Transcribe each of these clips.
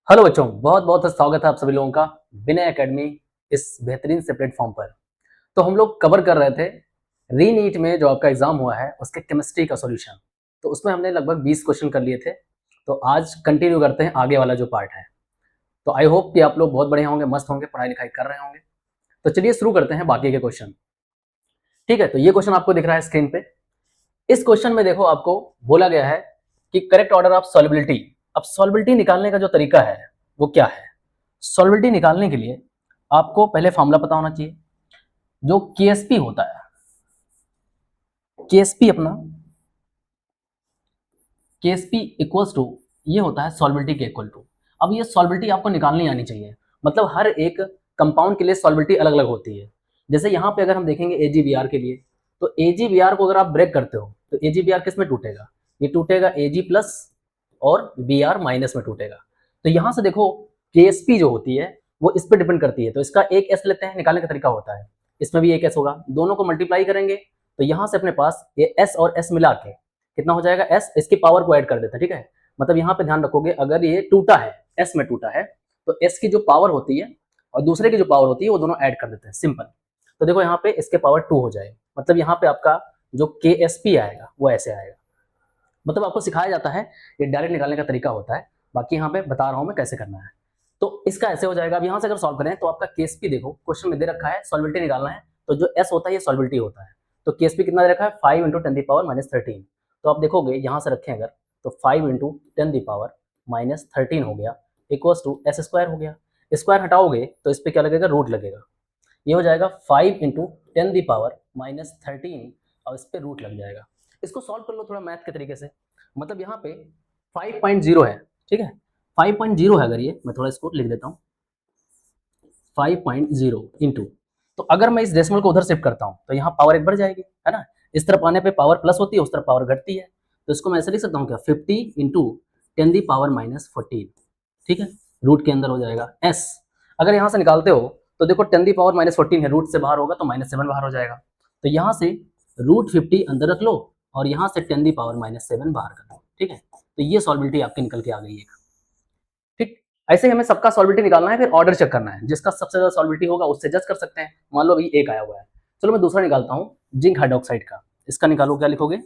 Hello बच्चों, बहुत बहुत स्वागत है आप सभी लोगों का विनय एकेडमी इस बेहतरीन से प्लेटफॉर्म पर। तो हम लोग कवर कर रहे थे रीनीट में जो आपका एग्जाम हुआ है उसके केमिस्ट्री का सॉल्यूशन। तो उसमें हमने लगभग 20 क्वेश्चन कर लिए थे। तो आज कंटिन्यू करते हैं आगे वाला जो पार्ट है। तो आई होप कि आप लोग बहुत बढ़िया होंगे, मस्त होंगे, पढ़ाई लिखाई कर रहे होंगे। तो चलिए शुरू करते हैं बाकी के क्वेश्चन। ठीक है, तो ये क्वेश्चन आपको दिख रहा है स्क्रीन पे। इस क्वेश्चन में देखो आपको बोला गया है कि करेक्ट ऑर्डर ऑफ सॉल्युबिलिटी। अब सॉल्युबिलिटी निकालने का जो तरीका है वो क्या है? सॉल्युबिलिटी निकालने के लिए आपको पहले फॉर्मूला पता होना चाहिए। जो केएसपी होता है, केएसपी अपना केएसपी इक्वल्स टू, ये होता है सॉल्युबिलिटी के इक्वल टू। अब ये सॉल्युबिलिटी आपको निकालनी आनी चाहिए। मतलब हर एक कंपाउंड के लिए सॉल्युबिलिटी अलग अलग होती है। जैसे यहाँ पे अगर हम देखेंगे एजीबीआर के लिए, तो एजीबीआर को अगर आप ब्रेक करते हो तो एजीबीआर किस में टूटेगा? ये टूटेगा एजी प्लस और बीआर माइनस में टूटेगा। तो यहाँ से देखो केएसपी जो होती है वो इस पर डिपेंड करती है। तो इसका एक एस लेते हैं, निकालने का तरीका होता है। इसमें भी एक एस होगा, दोनों को मल्टीप्लाई करेंगे तो यहाँ से अपने पास ये एस और एस मिला के कितना हो जाएगा? एस, इसकी पावर को ऐड कर देते हैं। ठीक है, मतलब यहाँ पे ध्यान रखोगे अगर ये टूटा है, एस में टूटा है, तो एस की जो पावर होती है और दूसरे की जो पावर होती है वो दोनों ऐड कर देते हैं, सिंपल। तो देखो यहाँ पे इसके पावर 2 हो जाएगा। मतलब यहाँ पे आपका जो के एस पी आएगा वो ऐसे आएगा। मतलब आपको सिखाया जाता है, ये डायरेक्ट निकालने का तरीका होता है। बाकी यहाँ पे बता रहा हूँ मैं कैसे करना है। तो इसका ऐसे हो जाएगा। अब यहाँ से अगर सॉल्व करें तो आपका केएसपी देखो क्वेश्चन में दे रखा है सॉल्युबिलिटी निकालना है, तो जो एस होता है ये सॉल्युबिलिटी होता है। तो केएसपी कितना दे रखा है? 5 इंटू 10 पावर माइनस 13। तो आप देखोगे यहाँ से रखें अगर, तो 5 इंटू 10 पावर माइनस 13 हो गया, इक्वल्स टू एस स्क्वायर हो गया। स्क्वायर हटाओगे तो इस पर क्या लगेगा? रूट लगेगा। ये हो जाएगा 5 इंटू 10 पावर माइनस 13 और इस पर रूट लग जाएगा। इसको सॉल्व कर लो थोड़ा मैथ के तरीके से। मतलब यहाँ पे 5.0 है, ठीक है, 5.0 है। अगर ये मैं थोड़ा इसको लिख देता हूँ 5.0 इंटू, तो अगर मैं इस डेसिमल को उधर शिफ्ट करता हूँ तो यहाँ पावर एक बढ़ जाएगी, है ना। इस तरफ आने पे पावर प्लस होती है, उस तरफ पावर घटती है। तो इसको मैं ऐसे लिख सकता हूँ क्या? 50 इंटू 10 पावर माइनस 14। ठीक है, रूट के अंदर हो जाएगा एस। अगर यहाँ से निकालते हो तो देखो 10 पावर माइनस 14 है, रूट से बाहर होगा तो -7 बाहर हो जाएगा। तो यहाँ से रूट 50 अंदर रख लो और यहाँ से 10 पावर -7 बाहर कर दो। ठीक है, तो ये सॉल्युबिलिटी आपकी निकल के आ गई है। ठीक, ऐसे ही हमें सबका सॉल्युबिलिटी निकालना है, फिर ऑर्डर चेक करना है। जिसका सबसे ज्यादा सॉल्युबिलिटी होगा उससे जज कर सकते हैं। मान लो अभी एक आया हुआ है, चलो मैं दूसरा निकालता हूँ, जिंक हाइड्रोक्साइड का। इसका निकालो, क्या लिखोगे?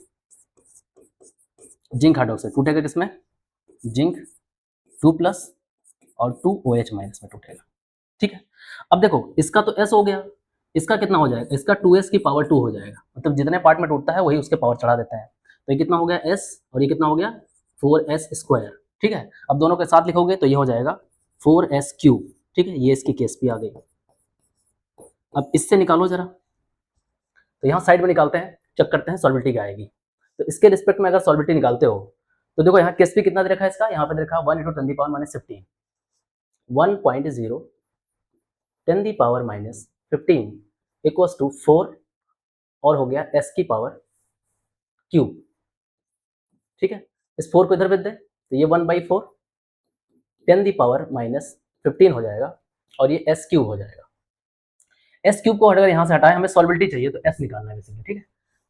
जिंक हाइड्रोक्साइड टूटेगा किसमें? जिंक 2 प्लस और 2 OH माइनस में टूटेगा। ठीक है, अब देखो इसका तो S हो गया, इसका कितना हो जाएगा? इसका 2S की पावर 2 हो जाएगा। मतलब जितने पार्ट में टूटता है वही उसके पावर चढ़ा देता है। तो ये कितना हो गया? S, और ये कितना हो गया? 4S square. ठीक है, अब दोनों के साथ लिखोगे तो ये हो जाएगा 4S क्यूब। ठीक है, ये इसकी केस भी आ गई। अब इससे निकालो जरा, तो यहाँ साइड में निकालते हैं, चेक करते हैं सॉल्युबिलिटी क्या आएगी। तो इसके रिस्पेक्ट में अगर सॉल्युबिलिटी निकालते हो तो देखो यहाँ केस भी कितना दे रखा है इसका, यहाँ पे दे रखा है 1 into 10 power minus 15, 1.0 10 power minus 15 equals to 4 और हो गया S की पावर क्यूब। ठीक है, इस 4 को इधर भेज दे तो ये 1/4 10 पावर माइनस 15 हो जाएगा और ये S क्यूब हो जाएगा। S क्यूब को अगर यहाँ से हटाए, हमें सॉल्युबिलिटी चाहिए तो S निकालना है बेसिकली। ठीक है,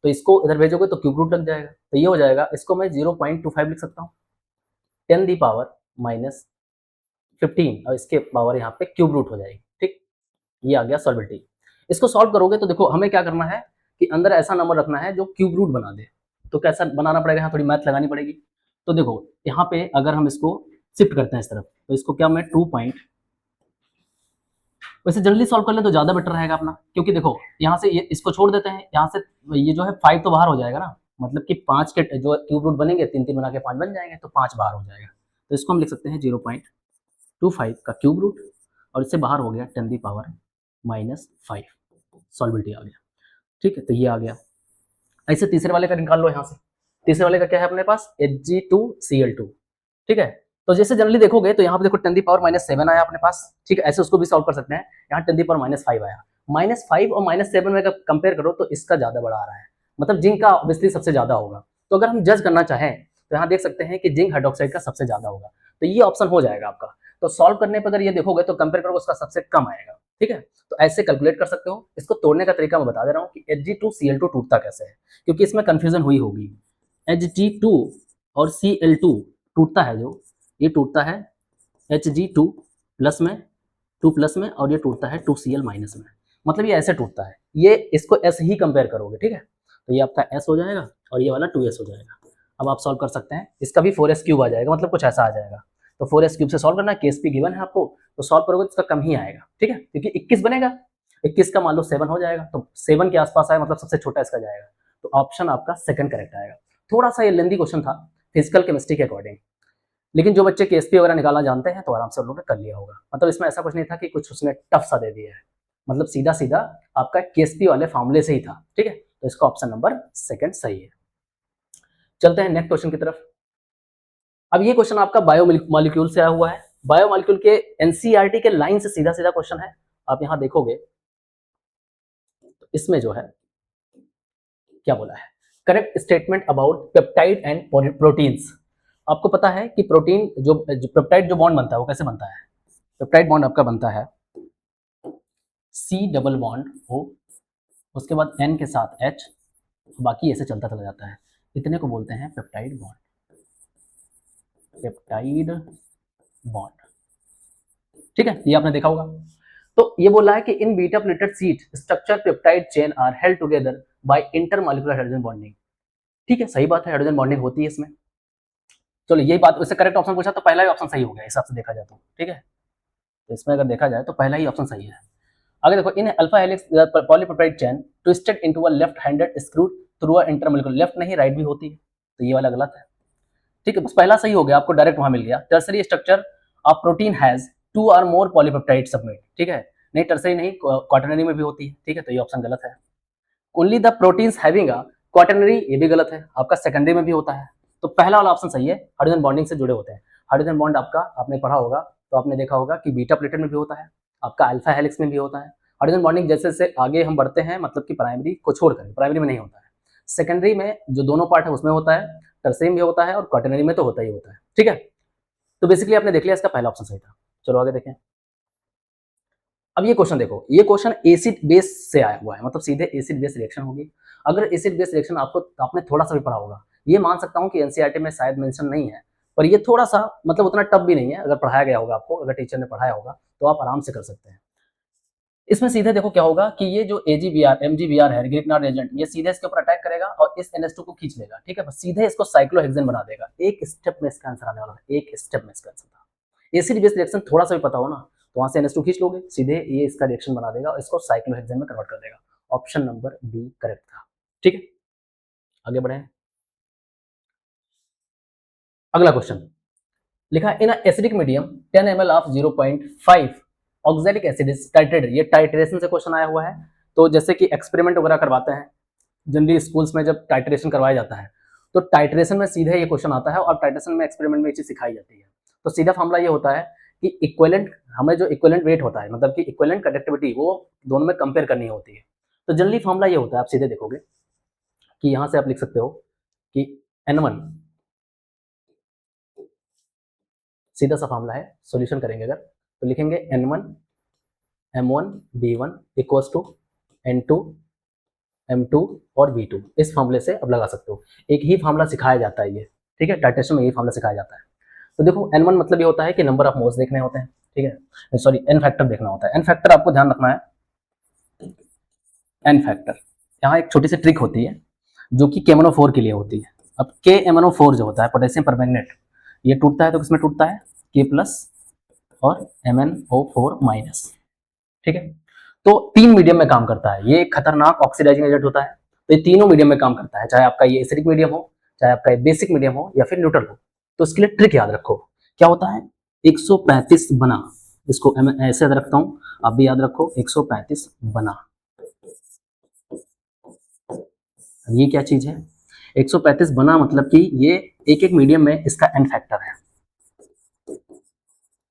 तो इसको इधर भेजोगे तो क्यूब रूट लग जाएगा। तो ये हो जाएगा, इसको मैं 0.25 लिख सकता हूँ, 10 पावर माइनस 15 और इसके पावर यहाँ पे क्यूब रूट हो जाएगी। ठीक, ये आ गया सॉल्युबिलिटी। इसको सॉल्व करोगे तो देखो हमें क्या करना है कि अंदर ऐसा नंबर रखना है जो क्यूब रूट बना दे। तो कैसा बनाना पड़ेगा? यहाँ थोड़ी मैथ लगानी पड़ेगी। तो देखो यहाँ पे अगर हम इसको शिफ्ट करते हैं इस तरफ, तो इसको क्या मैं 2 पॉइंट, वैसे जल्दी सॉल्व कर ले तो ज़्यादा बेटर रहेगा अपना, क्योंकि देखो यहाँ से ये इसको छोड़ देते हैं, यहाँ से ये जो है 5 तो बाहर हो जाएगा ना। मतलब कि 5 के जो क्यूब रूट बनेंगे, 3 बना के 5 बन जाएंगे, तो 5 बाहर हो जाएगा। तो इसको हम लिख सकते हैं 0.25 का क्यूब रूट और इससे बाहर हो गया 10 पावर माइनस 5। सॉल्युबिलिटी आ गया। ठीक है, तो ये आ गया। ऐसे तीसरे वाले का निकाल लो यहाँ से। तीसरे वाले का क्या है अपने पास? Hg2Cl2। ठीक है, तो जैसे जनरली देखोगे तो यहाँ पे देखो 10 पावर माइनस 7 आया अपने पास। ठीक है, ऐसे उसको भी सॉल्व कर सकते हैं। यहाँ 10 पावर माइनस 5 आया, -5 और -7 में कंपेयर करो तो इसका ज्यादा बड़ा आ रहा है। मतलब जिंक का ऑब्वियसली सबसे ज्यादा होगा। तो अगर हम जज करना चाहें तो यहाँ देख सकते हैं कि जिंक हाइड्रोक्साइड का सबसे ज्यादा होगा, तो ये ऑप्शन हो जाएगा आपका। तो सॉल्व करने पर अगर ये देखोगे तो कंपेयर करोगे उसका सबसे कम आएगा। ठीक है, तो ऐसे कैलकुलेट कर सकते हो। इसको तोड़ने का तरीका मैं बता दे रहा हूँ कि Hg2Cl2 टूटता कैसे है, क्योंकि इसमें कंफ्यूजन हुई होगी। Hg2 और Cl2 टूटता है जो, ये टूटता है Hg2 प्लस में, 2 प्लस में, और ये टूटता है 2Cl माइनस में। मतलब ये ऐसे टूटता है, ये इसको S ही कंपेयर करोगे, ठीक है। तो ये आपका S हो जाएगा और ये वाला 2S हो जाएगा। अब आप सॉल्व कर सकते हैं, इसका भी 4s क्यूब आ जाएगा, मतलब कुछ ऐसा आ जाएगा। तो 4s क्यूब से सॉल्व करना है, केस भी गिवन है आपको, तो सॉल्व करोगे तो इसका कम ही आएगा, ठीक है, क्योंकि 21 बनेगा, 21 का मान लो 7 हो जाएगा, तो 7 के आसपास आए मतलब सबसे छोटा इसका जाएगा। तो ऑप्शन आपका सेकंड करेक्ट आएगा। थोड़ा सा ये लेंदी क्वेश्चन था फिजिकल केमिस्ट्री के अकॉर्डिंग, लेकिन जो बच्चे केएसपी वगैरह निकालना जानते हैं तो आराम से उन लोगों ने कर लिया होगा। मतलब इसमें ऐसा कुछ नहीं था कि कुछ उसने टफ सा दे दिया है, मतलब सीधा सीधा आपका केएसपी वाले फॉर्मूले से ही था, ठीक है। तो इसका ऑप्शन नंबर सेकंड सही है। चलते हैं नेक्स्ट क्वेश्चन की तरफ। अब ये क्वेश्चन आपका बायो मॉलिक्यूल से आया हुआ है। बायो मॉलिक्यूल के एनसीईआरटी के लाइन से सीधा सीधा क्वेश्चन है। आप यहां देखोगे तो इसमें जो है क्या बोला है, correct statement about peptide and proteins. आपको पता है कि प्रोटीन जो पेप्टाइड जो बॉन्ड बनता है वो कैसे बनता है। पेप्टाइड बॉन्ड आपका बनता है C डबल बॉन्ड O, उसके बाद N के साथ H, बाकी ऐसे चलता चला जाता है। इतने को बोलते हैं पेप्टाइड बॉन्ड। पेप्टाइड बॉन्ड, ठीक है, ये आपने देखा होगा। तो ये बोला है कि in beta pleated sheet structure peptide chain are held together by intermolecular hydrogen bonding. ठीक है, सही बात है, हाइड्रोजन बॉन्डिंग होती है इसमें। चलो यही बात, उससे करेक्ट ऑप्शन पूछा तो पहला ही ऑप्शन सही हो गया हिसाब से देखा जाए तो, ठीक है। तो इसमें अगर देखा जाए तो पहला ही ऑप्शन सही है। आगे देखो, in alpha helix polypeptide chain twisted into a left handed screw through a intermolecular, left नहीं राइट भी होती है, तो ये वाला गलत है, ठीक है। बस पहला सही हो गया, आपको डायरेक्ट वहां मिल गया। Tertiary structure of protein has 2 और मोर पॉलीपेप्टाइड सबमिट, ठीक है, नहीं टर्सरी नहीं, क्वाटरनरी में भी होती है, ठीक है, तो ये ऑप्शन गलत है। Only the proteins having a quaternary, ये भी गलत है, आपका सेकेंडरी में भी होता है। तो पहला वाला ऑप्शन सही है, हाइड्रोजन बॉन्डिंग से जुड़े होते हैं। हाइड्रोजन बॉन्ड आपका आपने पढ़ा होगा तो आपने देखा होगा कि बीटा प्लेटेड में भी होता है, आपका अल्फा हेलिक्स में भी होता है। हाइड्रोजन बॉन्डिंग जैसे जैसे आगे हम बढ़ते हैं, मतलब कि प्राइमरी को छोड़कर, प्राइमरी में नहीं होता है, सेकेंडरी में जो दोनों पार्ट है उसमें होता है, टर्सरी में भी होता है और क्वाटरनरी में तो होता ही होता है, ठीक है। तो बेसिकली आपने देख लिया, इसका पहला ऑप्शन सही था। चलो आगे देखें। अब ये क्वेश्चन देखो, ये क्वेश्चन एसिड बेस से आया हुआ है, मतलब सीधे एसिड बेस रिएक्शन होगी। अगर एसिड बेस रिएक्शन आपको आपने थोड़ा सा भी पढ़ा होगा, ये मान सकता हूँ कि एनसीईआरटी में शायद मेंशन नहीं है, पर ये थोड़ा सा मतलब उतना टफ भी नहीं है। अगर पढ़ाया गया होगा आपको, अगर टीचर ने पढ़ाया होगा तो आप आराम से कर सकते हैं। इसमें सीधे देखो क्या होगा कि ये जो AgBr MgBr है, ग्रिग्नार्ड एजेंट, ये सीधे इसके ऊपर अटैक करेगा और इस NH2 को खींच लेगा, ठीक है, बस सीधे इसको साइक्लोहेक्सेन बना देगा। एक स्टेप में इसका आंसर आने वाला है, एक स्टेप में इसका आंसर था। एसिड बेस रिएक्शन थोड़ा सा भी पता हो ना, तो वहां से NH2 खींच लोगे, सीधे ये इसका रिएक्शन बना देगा और इसको साइक्लोहेक्सेन में कन्वर्ट कर देगा। ऑप्शन नंबर बी करेक्ट था, ठीक है। आगे बढ़े, अगला क्वेश्चन लिखा है in acidic medium 10 ml of 0.5 oxalic acid is titrated. ये टाइट्रेशन से क्वेश्चन आया हुआ है। तो जैसे कि एक्सपेरिमेंट वगैरह करवाते हैं जनरली स्कूल्स में, जब टाइट्रेशन करवाया जाता है तो टाइट्रेशन में सीधे ये क्वेश्चन आता है और टाइट्रेशन में एक्सपेरिमेंट में ये चीज सिखाई जाती है। तो सीधा फॉर्मूला ये होता है कि इक्विवेलेंट, हमें जो इक्विवेलेंट वेट होता है, मतलब कि इक्विवेलेंट कंडक्टिविटी, वो दोनों में कंपेयर करनी होती है। तो जनरली फॉर्मूला ये होता है, आप सीधे देखोगे कि यहाँ से आप लिख सकते हो कि N1, सीधा सा फॉर्मूला है, सॉल्यूशन करेंगे अगर तो लिखेंगे N1 M1 B1 equals to N2 M2 और V2। इस फॉर्मूले से अब लगा सकते हो, एक ही फॉर्मूला सिखाया जाता है ये, ठीक है, टाइट्रेशन में यही फॉर्मूला सिखाया जाता है। तो देखो N1 मतलब ये होता है कि नंबर ऑफ मोल्स देखने होते हैं, ठीक है, सॉरी N फैक्टर देखना होता है। N फैक्टर आपको ध्यान रखना है, N फैक्टर, यहाँ एक छोटी सी ट्रिक होती है जो कि KMnO4 के लिए होती है। अब KMnO4 जो होता है पोटेशियम परमैंगनेट, ये टूटता है तो किसमें टूटता है, K प्लस और MnO4 माइनस, ठीक है। तो 3 मीडियम में काम करता है, ये एक खतरनाक ऑक्सीडाइजिंग एजेंट होता है। तो ये तीनों मीडियम में काम करता है, चाहे आपका ये एसिडिक मीडियम हो, चाहे आपका ये बेसिक मीडियम हो या फिर न्यूट्रल हो। तो इसके लिए ट्रिक याद रखो, क्या होता है 135 बना, इसको ऐसे याद रखता हूं, आप भी याद रखो 135 बना। ये क्या चीज है, 135 बना मतलब कि ये एक एक मीडियम में इसका एन फैक्टर है,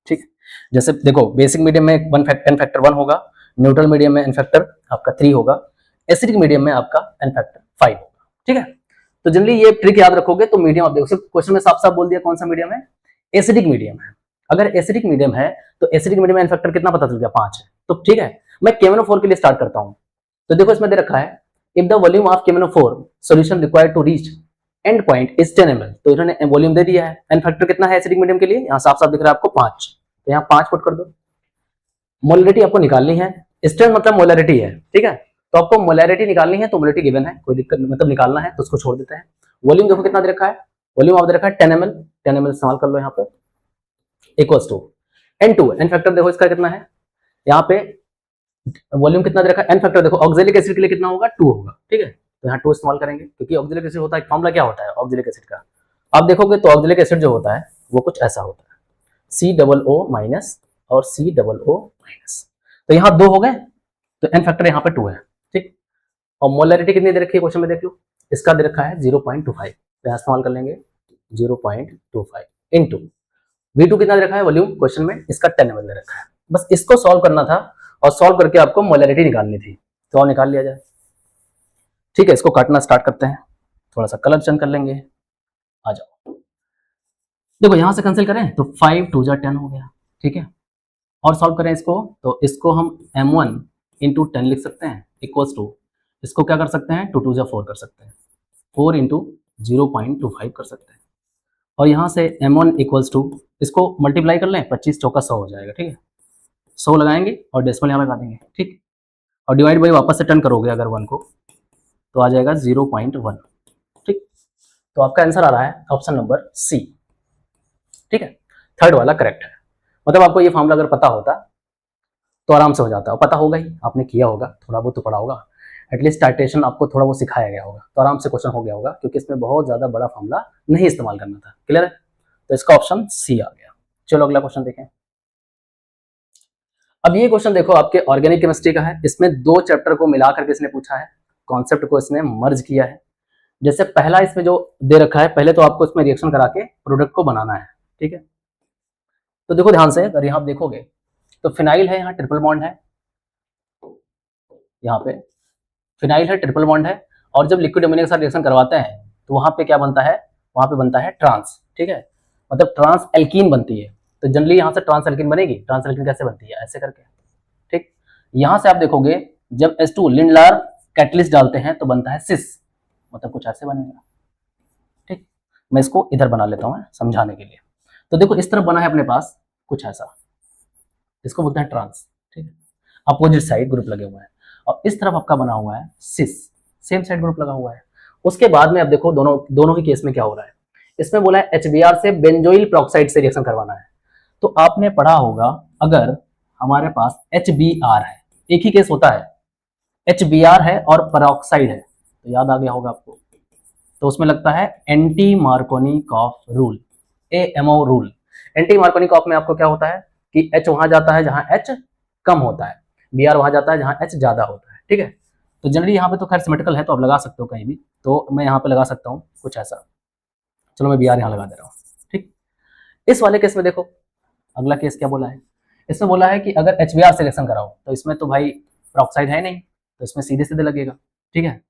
ठीक है। जैसे देखो बेसिक मीडियम में एन फैक्टर 1 होगा, न्यूट्रल मीडियम में एन फैक्टर आपका 3 होगा, एसिडिक मीडियम में आपका एन फैक्टर 5 होगा, ठीक है। तो जनरली ये ट्रिक याद रखोगे तो मीडियम, आप देखो क्वेश्चन में साफ साफ बोल दिया कौन सा मीडियम है, एसिडिक मीडियम है। अगर एसिडिक मीडियम है तो एसिडिक मीडियम में एन फैक्टर कितना पता चल गया, 5 है। तो ठीक है, मैं KMnO4 के लिए स्टार्ट करता हूं। तो देखो इसमें दे रखा है if the volume of KMnO4 solution required to reach end point is 10 ml, तो इन्होंने वॉल्यूम दे दिया है। एन फैक्टर कितना है एसिडिक मीडियम के लिए, यहाँ साफ साफ दिख रहा है आपको 5। तो यहाँ 5 पुट कर दो। मोलरिटी आपको निकालनी है, स्ट्रेंथ मतलब मोलरिटी है, ठीक है। तो आपको मोलरिटी निकालनी है, तो मोलरिटी गिवन है, कोई दिक्कत मतलब निकालना है तो उसको छोड़ देते हैं। वॉल्यूम देखो कितना दे रखा है, वॉल्यूम आप दे रखा है 10 ml, 10 ml इस्तेमाल कर लो यहाँ पे, equals to N2, N factor देखो इसका कितना है, यहाँ पे वॉल्यूम कितना दे रखा है, एन फैक्टर देखो ऑक्जेलिक एसिड के लिए कितना होगा, 2 होगा, ठीक है। तो यहाँ 2 इस्तेमाल करेंगे, क्योंकि ऑक्जेलिक एसिड होता है, फॉर्मूला क्या होता है ऑक्जेलिक एसिड का, आप देखोगे तो ऑक्जेलिक एसिड जो होता है वो कुछ ऐसा होता है, COO माइनस और COO माइनस। तो यहाँ 2 हो गए, तो एन फैक्टर यहाँ पे 2 है, ठीक। और मोलरिटी कितनी दे रखी है क्वेश्चन में देख लो, इसका दे रखा है 0.25, तो यहाँ इस्तेमाल कर लेंगे 0.25 इंटू V2 कितना दे रखा है वॉल्यूम क्वेश्चन में, इसका 10 ml दे रखा है। बस इसको सॉल्व करना था और सॉल्व करके आपको मोलरिटी निकालनी थी, तो और निकाल लिया जाए, ठीक है। इसको काटना स्टार्ट करते हैं, थोड़ा सा कलर चेंज कर लेंगे, आ जाओ। देखो यहां से कैंसिल करें तो 5 2 जा 10 हो गया, ठीक है। और सॉल्व करें इसको, तो इसको हम m1 इंटू 10 लिख सकते हैं, इक्वल्स टू इसको क्या कर सकते हैं 2 2 जा 4 कर सकते हैं, 4 इंटू 0.25 कर सकते हैं। और यहाँ से m1 इक्वल्स टू इसको मल्टीप्लाई कर लें, 25 चौका 100 हो जाएगा, ठीक है। 100 लगाएंगे और डेसिमल यहाँ लगा देंगे, ठीक। और डिवाइड बाई वापस से 10 करोगे अगर 1 को, तो आ जाएगा 0.1, ठीक। तो आपका आंसर आ रहा है ऑप्शन नंबर सी, ठीक है। थर्ड वाला करेक्ट है। मतलब आपको ये फॉर्मूला अगर पता होता तो आराम से हो जाता, पता होगा ही, आपने किया होगा, थोड़ा बहुत तो पढ़ा होगा, एटलीस्ट टाइटेशन आपको थोड़ा बहुत सिखाया गया होगा, तो आराम से क्वेश्चन हो गया होगा, क्योंकि इसमें बहुत ज्यादा बड़ा फॉर्मूला नहीं इस्तेमाल करना था। क्लियर है? तो इसका ऑप्शन सी आ गया। चलो अगला क्वेश्चन देखें। अब ये क्वेश्चन देखो आपके ऑर्गेनिक केमिस्ट्री का है, इसमें 2 चैप्टर को मिलाकर के इसने पूछा है, कॉन्सेप्ट को इसने मर्ज किया है। जैसे पहला इसमें जो दे रखा है, पहले तो आपको इसमें रिएक्शन करा के प्रोडक्ट को बनाना है, ठीक है। तो देखो ध्यान से, अगर यहाँ आप देखोगे तो फिनाइल है, यहाँ ट्रिपल बॉन्ड है, यहाँ पे फिनाइल है, ट्रिपल बॉन्ड है, और जब लिक्विड अमोनिया के साथ रिएक्शन करवाते हैं तो वहां पे क्या बनता है, वहां पे बनता है ट्रांस, ठीक है, मतलब ट्रांस एल्कीन बनती है। तो जनरली यहाँ से ट्रांस एल्कीन बनेगी, ट्रांस एल्कीन कैसे बनती है, ऐसे करके, ठीक। यहाँ से आप देखोगे जब H2 लिंडलार कैटलिस्ट डालते हैं तो बनता है सिस, मतलब कुछ ऐसे बनेगा, ठीक। मैं इसको इधर बना लेता हूँ समझाने के लिए। तो देखो इस तरफ बना है अपने पास कुछ ऐसा, इसको बोलते हैं ट्रांस, ठीक है, अपोजिट साइड ग्रुप लगे हुए हैं। और इस तरफ आपका बना हुआ है सिस, सेम साइड ग्रुप लगा हुआ है। उसके बाद में अब देखो दोनों ही केस में क्या हो रहा है, इसमें बोला है HBr से बेंजोइल पेरोक्साइड से रिएक्शन करवाना है। तो आपने पढ़ा होगा, अगर हमारे पास HBr है, एक ही केस होता है, HBr है और पेरोक्साइड है, तो याद आ गया होगा आपको, तो उसमें लगता है anti Markovnikov rule, AMO rule. Anti Markovnikov में आपको क्या होता है कि H वहां जाता है जहां H कम होता है, Br वहां जाता है जहां H ज्यादा होता है, ठीक है। तो जनरली यहाँ पे तो खैर सिमेट्रिकल है, तो आप लगा सकते हो कहीं भी, तो मैं यहाँ पे लगा सकता हूँ कुछ ऐसा, चलो मैं Br यहाँ लगा दे रहा हूँ, ठीक। इस वाले केस में देखो अगला केस क्या बोला है, इसमें बोला है कि अगर HBr से रिएक्शन कराओ, तो इसमें तो भाई पेरोक्साइड है नहीं, तो इसमें सीधे सीधे लगेगा, ठीक है।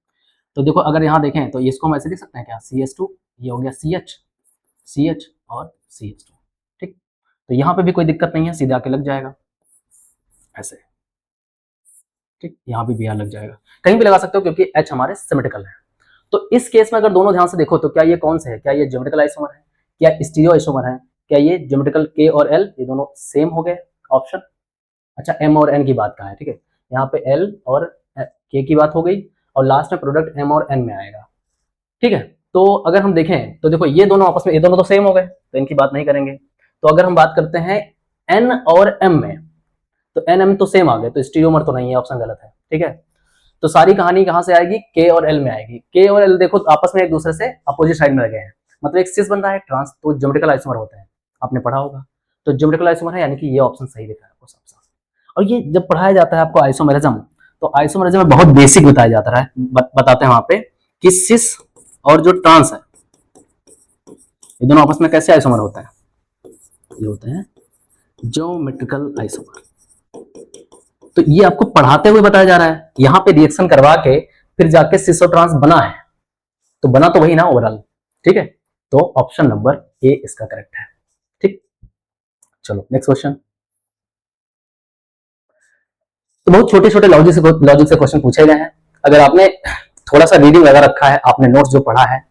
तो देखो अगर यहाँ देखें तो इसको हम ऐसे लिख सकते हैं क्या, CH2, ये हो गया CH और CH2, ठीक। तो यहाँ पे भी कोई दिक्कत नहीं है, सीधे आके लग जाएगा ऐसे, ठीक। यहाँ भी Br लग जाएगा, कहीं भी लगा सकते हो क्योंकि H हमारे सिमेट्रिकल है। तो इस केस में अगर दोनों ध्यान से देखो तो क्या ये कौन से है, क्या ये ज्योमेट्रिकल आइसोमर है, क्या स्टीरियो आइसोमर है, क्या ये ज्योमेट्रिकल K और L, ये दोनों सेम हो गए ऑप्शन। अच्छा M और N की बात कहाँ है, ठीक है, यहाँ पे L और K की बात हो गई, और लास्ट में प्रोडक्ट M और N में आएगा, ठीक है। तो अगर हम देखें तो देखो ये दोनों आपस में, ये दोनों तो सेम हो गए, तो इनकी बात नहीं करेंगे। तो अगर हम बात करते हैं N और M में, तो N M तो सेम आ गए, तो स्टीरियोमर तो नहीं है, ऑप्शन गलत है, ठीक है। तो सारी कहानी कहाँ से आएगी, K और L में आएगी। K और L देखो आपस में एक दूसरे से अपोजिट साइड में लगे हैं, मतलब एक सिस बन रहा है, ट्रांस, तो ज्योमेट्रिकल आइसोमर होते हैं, आपने पढ़ा होगा। तो ज्योमेट्रिकल आइसोमर है, यानी कि ये ऑप्शन सही दिखा है आपको साफ साफ। और ये जब पढ़ाया जाता है आपको आइसोमेरिज्म, तो आइसोमेरिज्म में बहुत बेसिक बताया जाता है, बताते हैं वहां पे कि सिस और जो ट्रांस है, ये दोनों आपस में कैसे आइसोमर होते हैं, ये होते हैं ज्योमेट्रिकल आइसोमर। तो ये आपको पढ़ाते हुए बताया जा रहा है, यहाँ पे रिएक्शन करवा के फिर जाके सिस और ट्रांस बना है, तो बना तो वही ना ओवरऑल, ठीक है। तो ऑप्शन नंबर ए इसका करेक्ट है, ठीक। चलो नेक्स्ट क्वेश्चन। तो बहुत छोटे छोटे लॉजिक से क्वेश्चन पूछे गए हैं। अगर आपने थोड़ा सा रीडिंग लगा रखा है, आपने नोट्स जो पढ़ा है,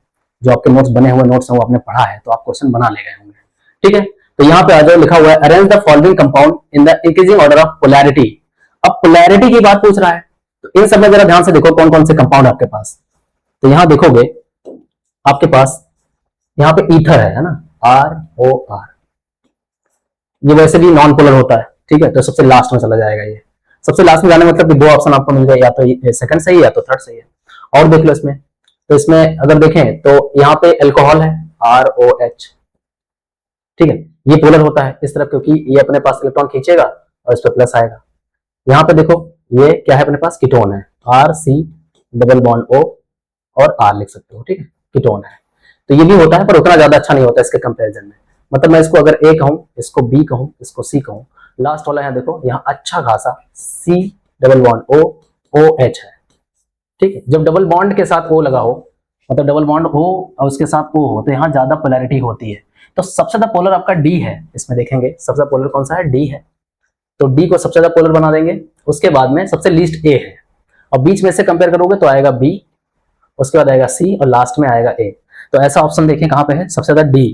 जो आपके नोट्स बने हुए नोट्स हैं वो आपने पढ़ा है, तो आप क्वेश्चन बना ले गए होंगे, ठीक है। तो यहाँ पे आ जाओ, लिखा हुआ है arrange the following compound in the increasing order of polarity. अब पोलैरिटी की बात पूछ रहा है, तो इन सब में जरा ध्यान से देखो कौन कौन से कंपाउंड आपके पास। तो यहां देखोगे आपके पास यहाँ पे ईथर है ना, ROR, ये वैसे भी नॉन पोलर होता है, ठीक है, तो सबसे लास्ट में चला जाएगा ये। सबसे लास्ट में जाने मतलब कि दो ऑप्शन आपको मिल जाए, या तो सेकंड सही है या तो थर्ड सही है। और देख लो इसमें, तो इसमें अगर देखें तो यहाँ पे अल्कोहल है ROH, ठीक है, ये पोलर होता है इस तरफ, क्योंकि ये अपने पास इलेक्ट्रॉन खींचेगा और इस पर प्लस आएगा। यहाँ पे देखो ये क्या है, अपने पास कीटोन है, RC डबल बॉन्ड O और R लिख सकते हो, ठीक है, कीटोन है। तो ये भी होता है पर उतना ज्यादा अच्छा नहीं होता इसके कंपैरिजन में। मतलब मैं इसको अगर A कहूं, इसको B कहूं, इसको C कहूं, लास्ट वाला है देखो यहाँ अच्छा खासा C double bond O OH है, ठीक है। जब डबल बॉन्ड के साथ O लगा हो, मतलब डबल बॉन्ड O और उसके साथ O हो, तो यहाँ ज्यादा पोलैरिटी होती है। तो सबसे ज्यादा पोलर आपका D है, इसमें देखेंगे सबसे ज्यादा पोलर कौन सा है, D है। तो D को सबसे ज्यादा पोलर बना देंगे। उसके बाद में सबसे लीस्ट A है, और बीच में से कंपेयर करोगे तो आएगा B, उसके बाद आएगा C और लास्ट में आएगा A। तो ऐसा ऑप्शन देखें कहां पे है, सबसे ज्यादा D।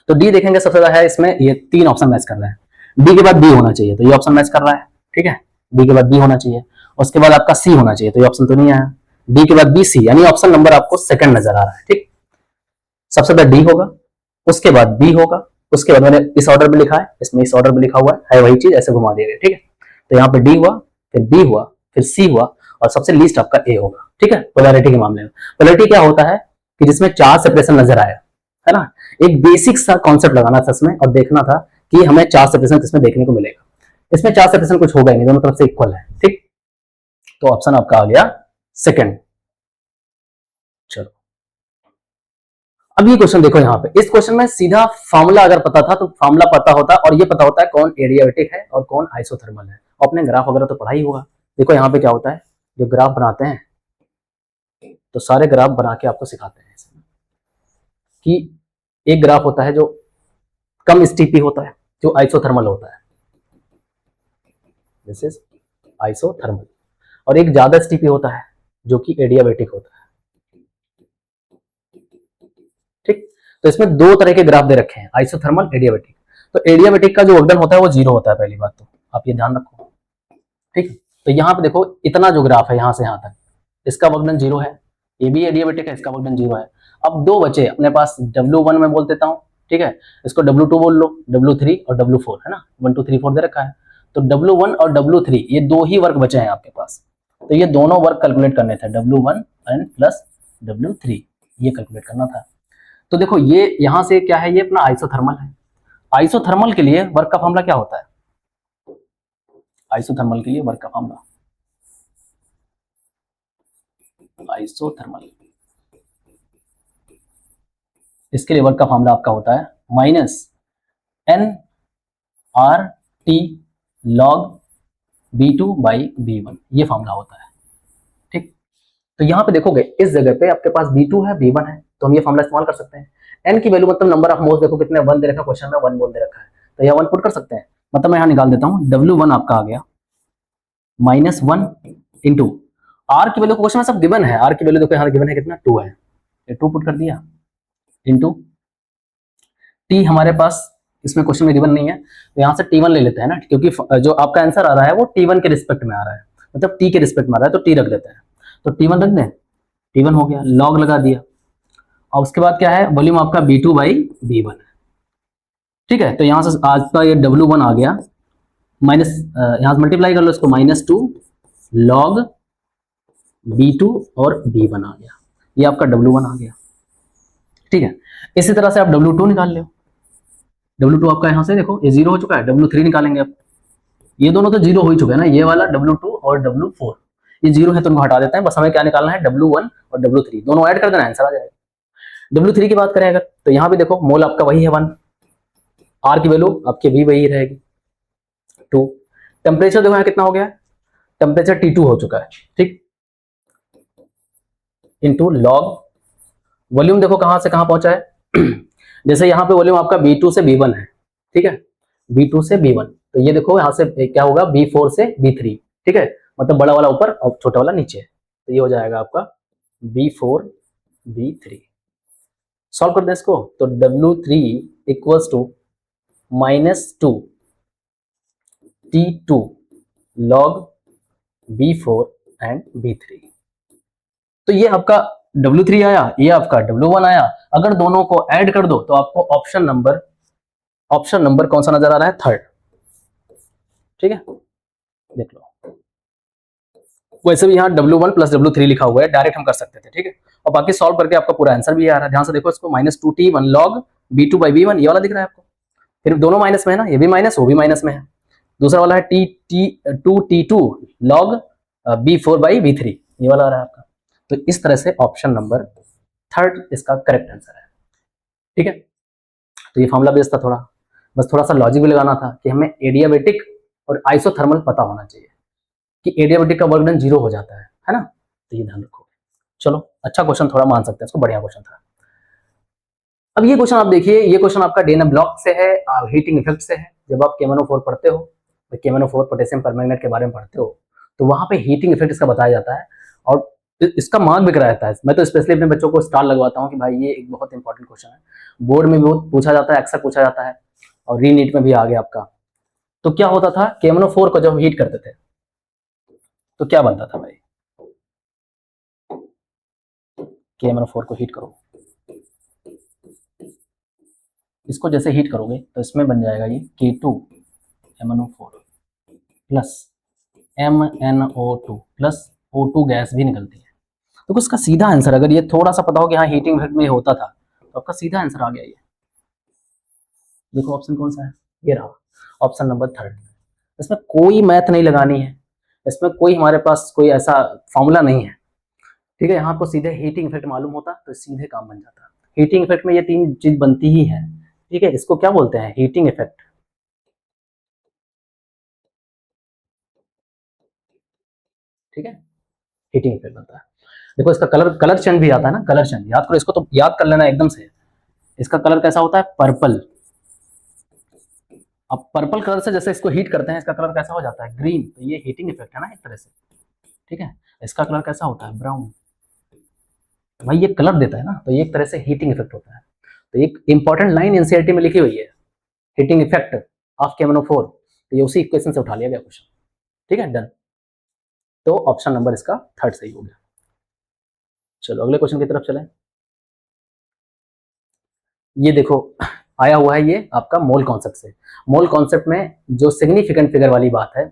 तो D देखेंगे सबसे ज्यादा है इसमें, ये तीन ऑप्शन मैच कर रहे हैं। D के बाद B होना चाहिए, तो ये ऑप्शन मैच कर रहा है, ठीक है। D के बाद B होना चाहिए, उसके बाद आपका C होना चाहिए, तो ये ऑप्शन तो नहीं आया। D के बाद BC, यानी ऑप्शन नंबर आपको सेकंड नजर आ रहा है, ठीक। सबसे ज्यादा D होगा, उसके बाद B होगा, उसके बाद मैंने इस ऑर्डर में लिखा है, इसमें इस ऑर्डर में लिखा हुआ है वही चीज, ऐसे घुमा दिया गया, ठीक है। तो यहाँ पे D हुआ, फिर B हुआ, फिर C हुआ, और सबसे लीस्ट आपका A होगा, ठीक है। पोलैरिटी के मामले में पोलैरिटी क्या होता है कि जिसमें चार सेपरेशन नजर आया, है ना। एक बेसिक सा कॉन्सेप्ट लगाना था इसमें और देखना था कि हमें चार सेपरेशन किसमें देखने को मिलेगा। इसमें चार सेपरेशन कुछ होगा ही नहीं, दोनों तरफ से इक्वल है, ठीक। तो ऑप्शन आपका आ गया सेकंड। चलो अब ये क्वेश्चन देखो, यहाँ पे इस क्वेश्चन में सीधा फार्मूला अगर पता था तो फार्मूला पता होता, और ये पता होता है कौन एडियाबेटिक है और कौन आइसोथर्मल है। अपने ग्राफ वगैरह तो पढ़ा ही होगा। देखो यहाँ पे क्या होता है, जो ग्राफ बनाते हैं तो सारे ग्राफ बना के आपको सिखाते हैं कि एक ग्राफ होता है जो कम स्टीपी होता है, जो आइसोथर्मल होता है, दिस इज आइसोथर्मल, और एक ज्यादा स्टीपी होता है जो कि एडियाबेटिक होता है, ठीक। तो इसमें दो तरह के ग्राफ दे रखे हैं, आइसोथर्मल, एडियाबेटिक। तो एडियाबेटिक का जो वर्कडन होता है वो जीरो होता है, पहली बात तो आप ये ध्यान रखो, ठीक। तो यहाँ पे देखो इतना जो ग्राफ है यहाँ से यहाँ तक, इसका वर्कडन जीरो है, ये भी एडियाबेटिक है, इसका वर्कडन जीरो है। अब दो बचे अपने पास, W1 में बोल देता हूँ, ठीक है, इसको W2 बोल लो, W3 और W4, है ना, 1 2 3 4 दे रखा है। तो W1 और W3 ये दो ही वर्क बचे हैं आपके पास, तो ये दोनों वर्क कैलकुलेट करने थे, W1 एंड प्लस W3, ये कैलकुलेट करना था। तो देखो ये यहां से क्या है, ये अपना आइसोथर्मल है। आइसोथर्मल के लिए वर्क का फॉर्मूला क्या होता है, आइसोथर्मल के लिए वर्क का फॉर्मूला, आइसोथर्मल, इसके लिए वर्क का फॉर्मूला आपका होता है -NRT log B2 by B1, ये फॉर्मूला होता है, ठीक। तो यहां पे देखोगे इस जगह पे आपके पास B2 है, B1 है, तो हम ये फॉर्मूला इस्तेमाल कर सकते हैं। N की वैल्यू मतलब नंबर ऑफ मोल्स, देखो कितने 1 दे रखा है क्वेश्चन में, 1 मोल दे रखा है, तो यह 1 पुट कर सकते हैं। मतलब मैं यहां निकाल देता हूं, W1 आपका आ गया -1 इंटू R की वैल्यू क्वेश्चन में सब गिवन है, R की वैल्यू देखो यहाँ गिवन है कितना, 2 है, ये 2 पुट कर दिया, इंटू T हमारे पास इसमें क्वेश्चन में गिवन नहीं है, तो यहाँ से T1 ले लेते हैं ना, क्योंकि जो आपका आंसर आ रहा है वो T1 के रिस्पेक्ट में आ रहा है, मतलब T के रिस्पेक्ट में आ रहा है, तो T रख देते हैं। तो T1 रख दें, T1 हो गया, लॉग लगा दिया, और उसके बाद क्या है, वॉल्यूम आपका B2 बाई B1 है, ठीक है। तो यहाँ से आपका ये W1 आ गया, माइनस यहाँ से मल्टीप्लाई कर लो इसको, -2 लॉग B2 और B1 आ गया, ये आपका W1 आ गया, ठीक है। इसी तरह से आप W2 निकाल लो, W2 आपका यहाँ से देखो ये जीरो हो चुका है, W3 निकालेंगे आप, ये दोनों तो जीरो हो ही चुके हैं ना, ये वाला W2 और W4 ये जीरो है तो उनको हटा देते हैं, बस हमें क्या निकालना है, W1 और W3 दोनों ऐड कर देना, आंसर आ जाएगा। W3 की बात करें अगर, तो यहाँ भी देखो मोल आपका वही है 1, R की वैल्यू आपकी भी वही रहेगी 2, टेम्परेचर देखो यहाँ कितना हो गया, टेम्परेचर T2 हो चुका है, ठीक, इंटू लॉग वॉल्यूम देखो कहां से कहां पहुंचा है जैसे यहाँ पे वॉल्यूम आपका B2 से B1 है, ठीक है, B2 से B1, तो ये देखो यहाँ से क्या होगा, B4 से B3, ठीक है, मतलब बड़ा वाला ऊपर और छोटा वाला नीचे, तो ये हो जाएगा आपका B4 B3। सॉल्व कर दें इसको, तो W3 equals to -2 T2 log B4 and B3। तो ये आपका W3 आया, ये आपका W1 आया। अगर दोनों को ऐड कर दो तो आपको ऑप्शन नंबर कौन सा नजर आ रहा है? थर्ड। ठीक है, देख लो। वैसे भी यहाँ W1 प्लस W3 लिखा हुआ है, डायरेक्ट हम कर सकते थे। ठीक है, और बाकी सॉल्व करके आपका पूरा आंसर भी आ रहा है। ध्यान से देखो इसको, -2T1 log B2/B1 ये वाला दिख रहा है आपको। फिर दोनों माइनस में है ना, ये भी माइनस, वो भी माइनस में है। दूसरा वाला है T2 log B4/B3 ये वाला आ रहा है आपका। तो इस तरह से ऑप्शन नंबर थर्ड इसका करेक्ट आंसर है। ठीक है, तो ये फॉर्मूला बेस्ड था थोड़ा, बस थोड़ा सा लॉजिक भी लगाना था कि हमें एडियाबेटिक और आइसोथर्मल पता होना चाहिए कि एडियाबेटिक का वर्क डन 0 हो जाता है ना। तो ये ध्यान रखो। चलो, अच्छा क्वेश्चन, थोड़ा मान सकते हैं इसको, बढ़िया क्वेश्चन था। अब ये क्वेश्चन आप देखिए, ये क्वेश्चन आपका डेना ब्लॉक से है, हीटिंग इफेक्ट से है। जब आप KMnO4 पढ़ते हो, KMnO4 पोटेशियम परमैंगनेट के बारे में पढ़ते हो, तो वहां पे हीटिंग इफेक्ट इसका बताया जाता है और इसका मार्क भी कराया जाता है। मैं तो स्पेशली अपने बच्चों को स्टार लगवाता हूँ कि भाई ये एक बहुत इंपॉर्टेंट क्वेश्चन है, बोर्ड में भी बहुत पूछा जाता है, अक्सर पूछा जाता है, और रीनीट में भी आ गया आपका। तो क्या होता था, KMnO4 को जब हीट करते थे तो क्या बनता था भाई? KMnO4 को हीट करो, इसको जैसे हीट करोगे तो इसमें बन जाएगा ये K2MnO4 plus MnO2 plus O2 gas भी निकलती है। तो उसका सीधा आंसर, अगर ये थोड़ा सा पता हो कि हाँ हीटिंग इफेक्ट में होता था, तो आपका सीधा आंसर आ गया ये। देखो ऑप्शन कौन सा है, ये रहा ऑप्शन नंबर थर्ड। इसमें कोई मैथ नहीं लगानी है, इसमें कोई हमारे पास कोई ऐसा फॉर्मूला नहीं है। ठीक है, यहाँ आपको सीधे हीटिंग इफेक्ट मालूम होता तो सीधे काम बन जाता। हीटिंग इफेक्ट में ये तीन चीज बनती ही है। ठीक है, इसको क्या बोलते हैं? Heating effect. ठीक है, हीटिंग इफेक्ट बनता है। देखो इसका कलर चेंज भी आता है ना, कलर चेंज याद करो, इसको तो याद कर लेना एकदम से। इसका कलर कैसा होता है? पर्पल। अब पर्पल कलर से जैसे इसको हीट करते हैं, इसका कलर कैसा हो जाता है? ग्रीन। तो ये हीटिंग इफेक्ट है ना एक तरह से। ठीक है, इसका कलर कैसा होता है? ब्राउन। भाई ये कलर देता है ना, तो ये एक तरह से हीटिंग इफेक्ट होता है। तो एक इंपॉर्टेंट लाइन एनसीईआरटी में लिखी हुई है, हीटिंग इफेक्ट ऑफ KMnO4। तो ये उसी इक्वेशन से उठा लिया गया क्वेश्चन। ठीक है, डन। तो ऑप्शन नंबर इसका थर्ड सही हो गया। चलो अगले क्वेश्चन की तरफ चलें। ये देखो आया हुआ है ये आपका मोल कॉन्सेप्ट से। मोल कॉन्सेप्ट में जो सिग्निफिकेंट फिगर वाली बात है,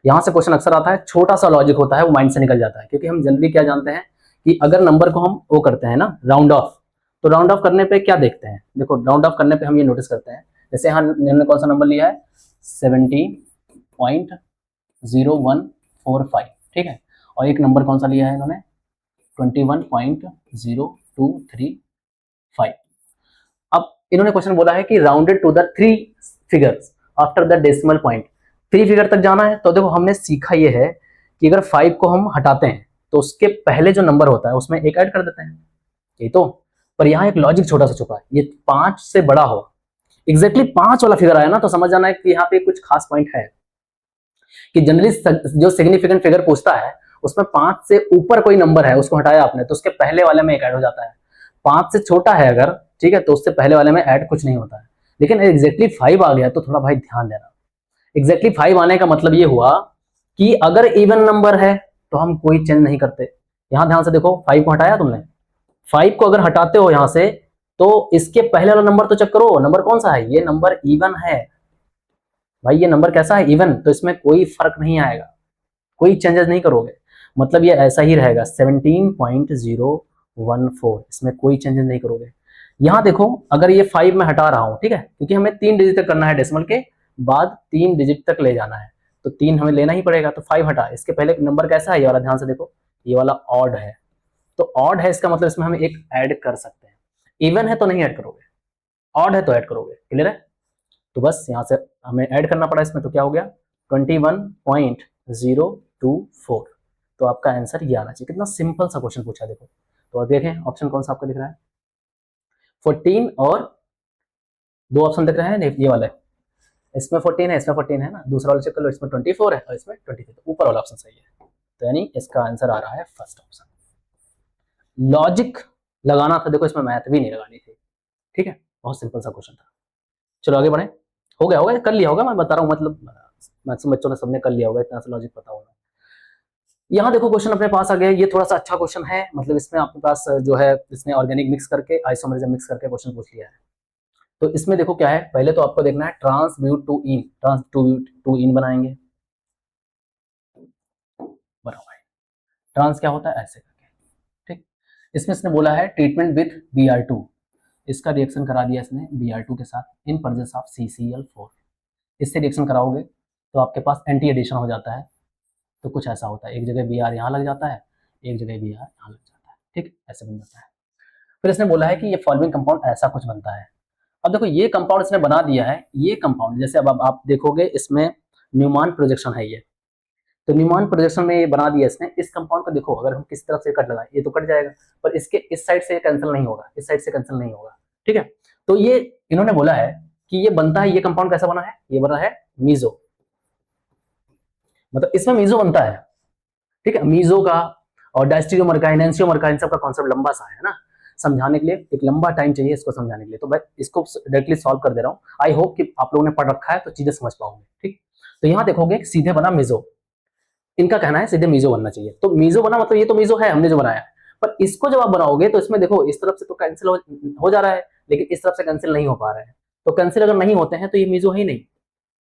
यहाँ से क्वेश्चन अक्सर आता है, छोटा सा लॉजिक होता है, वो माइंड से निकल जाता है। क्योंकि हम जनरली क्या जानते हैं कि अगर नंबर को हम वो करते हैं ना, राउंड ऑफ, तो राउंड ऑफ करने पे क्या देखते हैं? देखो राउंड ऑफ करने पे हम ये नोटिस करते हैं, जैसे यहाँ इन्होंने कौन सा नंबर लिया है? 17.0145। ठीक है, और एक नंबर कौन सा लिया है इन्होंने? 21.0235। अब इन्होंने क्वेश्चन बोला है कि rounded to the three figures after the decimal point. Three figure तक जाना है। तो देखो हमने सीखा ये है कि अगर 5 को हम हटाते हैं तो उसके पहले जो नंबर होता है उसमें एक ऐड कर देते हैं, यही तो। पर यहाँ एक लॉजिक छोटा सा छुपा है, ये 5 से बड़ा हो, एग्जैक्टली 5 वाला फिगर आया ना, तो समझ जाना है कि यहाँ पे कुछ खास पॉइंट है। कि जनरली जो सिग्निफिकेंट फिगर पूछता है उसमें 5 से ऊपर कोई नंबर है, उसको हटाया आपने, तो उसके पहले वाले में एक ऐड हो जाता है। 5 से छोटा है अगर, ठीक है, तो उससे पहले वाले में ऐड कुछ नहीं होता है। लेकिन एग्जैक्टली 5 आ गया तो थोड़ा भाई ध्यान देना। एग्जैक्टली 5 आने का मतलब ये हुआ कि अगर इवन नंबर है तो हम कोई चेंज नहीं करते। यहां ध्यान से देखो, 5 को हटाया तुमने, 5 को अगर हटाते हो यहां से, तो इसके पहले वाला नंबर तो चेक करो, नंबर कौन सा है? ये नंबर इवन है भाई, ये नंबर कैसा है? इवन। तो इसमें कोई फर्क नहीं आएगा, कोई चेंजेस नहीं करोगे, मतलब ये ऐसा ही रहेगा 17.014। इसमें कोई चेंजेस नहीं करोगे। यहां देखो, अगर ये 5 में हटा रहा हूं, ठीक है, क्योंकि हमें 3 डिजिट तक करना है, डेसिमल के बाद 3 डिजिट तक ले जाना है, तो 3 हमें लेना ही पड़ेगा। तो 5 हटा, इसके पहले नंबर कैसा है? ये वाला, ध्यान से देखो, ये वाला ऑड है। तो ऑड है, इसका मतलब इसमें हम एक ऐड कर सकते हैं। इवन है तो नहीं ऐड करोगे, ऑड है तो ऐड करोगे। क्लियर है? तो बस यहां से हमें ऐड करना पड़ा इसमें, तो क्या हो गया? 21.024। तो आपका आंसर ये आना चाहिए। कितना सिंपल सा क्वेश्चन पूछा देखो। तो अब देखें ऑप्शन कौन सा आपको दिख रहा है? 14 और दो ऑप्शन दिख रहे हैं, ये वाले, इसमें 14 है, इसमें 14 है ना, दूसरा वाला चेक कर लो, इसमें 24 है और इसमें 23। तो ऊपर वाला ऑप्शन सही है, तो यानी इसका आंसर आ रहा है फर्स्ट ऑप्शन। लॉजिक लगाना था देखो, इसमें मैथ भी नहीं लगानी थी। ठीक है, बहुत सिंपल सा क्वेश्चन था। चलो आगे बढ़े। हो गया होगा, कर लिया होगा, मैं बता रहा हूँ, मतलब मैक्सिमम बच्चों ने सबने कर लिया होगा, इतना सा लॉजिक पता होगा। यहाँ देखो क्वेश्चन अपने पास आ गया, ये थोड़ा सा अच्छा क्वेश्चन है, मतलब इसमें आपके पास जो है इसने ऑर्गेनिक मिक्स करके आइसोमरिज्म मिक्स करके क्वेश्चन पूछ लिया है। तो इसमें देखो क्या है, पहले तो आपको देखना है ट्रांसब्यूट टू इन, ट्रांसब्यूट टू इन बनाएंगे, बराबर है। ट्रांस क्या होता है, ऐसे करके, ठीक। इसमें इसने बोला है ट्रीटमेंट विथ Br2, इसका रिएक्शन करा दिया इसने Br2 के साथ इन प्रेजेंस ऑफ CCl4, इससे रिएक्शन कराओगे तो आपके पास एंटी एडिशन हो जाता है, तो कुछ ऐसा होता है, एक जगह Br यहाँ लग जाता है, एक जगह Br यहाँ लग जाता है, ठीक, ऐसे बन जाता है। फिर इसने बोला है कि ये फॉलोइंग कंपाउंड ऐसा कुछ बनता है। अब देखो ये कंपाउंड इसने बना दिया है, ये कंपाउंड जैसे अब आप देखोगे इसमें न्यूमान प्रोजेक्शन है ये, तो न्यूमान प्रोजेक्शन में ये बना दिया इसने, इस कंपाउंड को देखो अगर हम किस तरफ से कट लगाए ये तो कट जाएगा, पर इसके इस साइड से कैंसिल नहीं होगा, इस साइड से कैंसिल नहीं होगा, ठीक है। तो ये इन्होंने बोला है कि ये बनता है, ये कंपाउंड कैसा बना है, ये बना है मीजो, मतलब इसमें मीजो बनता है, ठीक है। मीजो का और डायस्टीरियोमर का, एनेंशियोमर का, इन सब का कॉन्सेप्ट लंबा सा है ना, समझाने के लिए एक लंबा टाइम चाहिए इसको समझाने के लिए, तो मैं इसको डायरेक्टली सॉल्व कर दे रहा हूँ। आई होप कि आप लोगों ने पढ़ रखा है तो चीजें समझ पाओगे, ठीक। तो यहाँ देखोगे सीधे बना मीजो, इनका कहना है सीधे मीजो बनना चाहिए, तो मीजो बना मतलब ये तो मीजो है हमने जो बनाया, पर इसको जब आप बनाओगे तो इसमें देखो इस तरफ से तो कैंसिल हो जा रहा है, लेकिन इस तरफ से कैंसिल नहीं हो पा रहा है, तो कैंसिल अगर नहीं होते हैं तो ये मीजो है ही नहीं,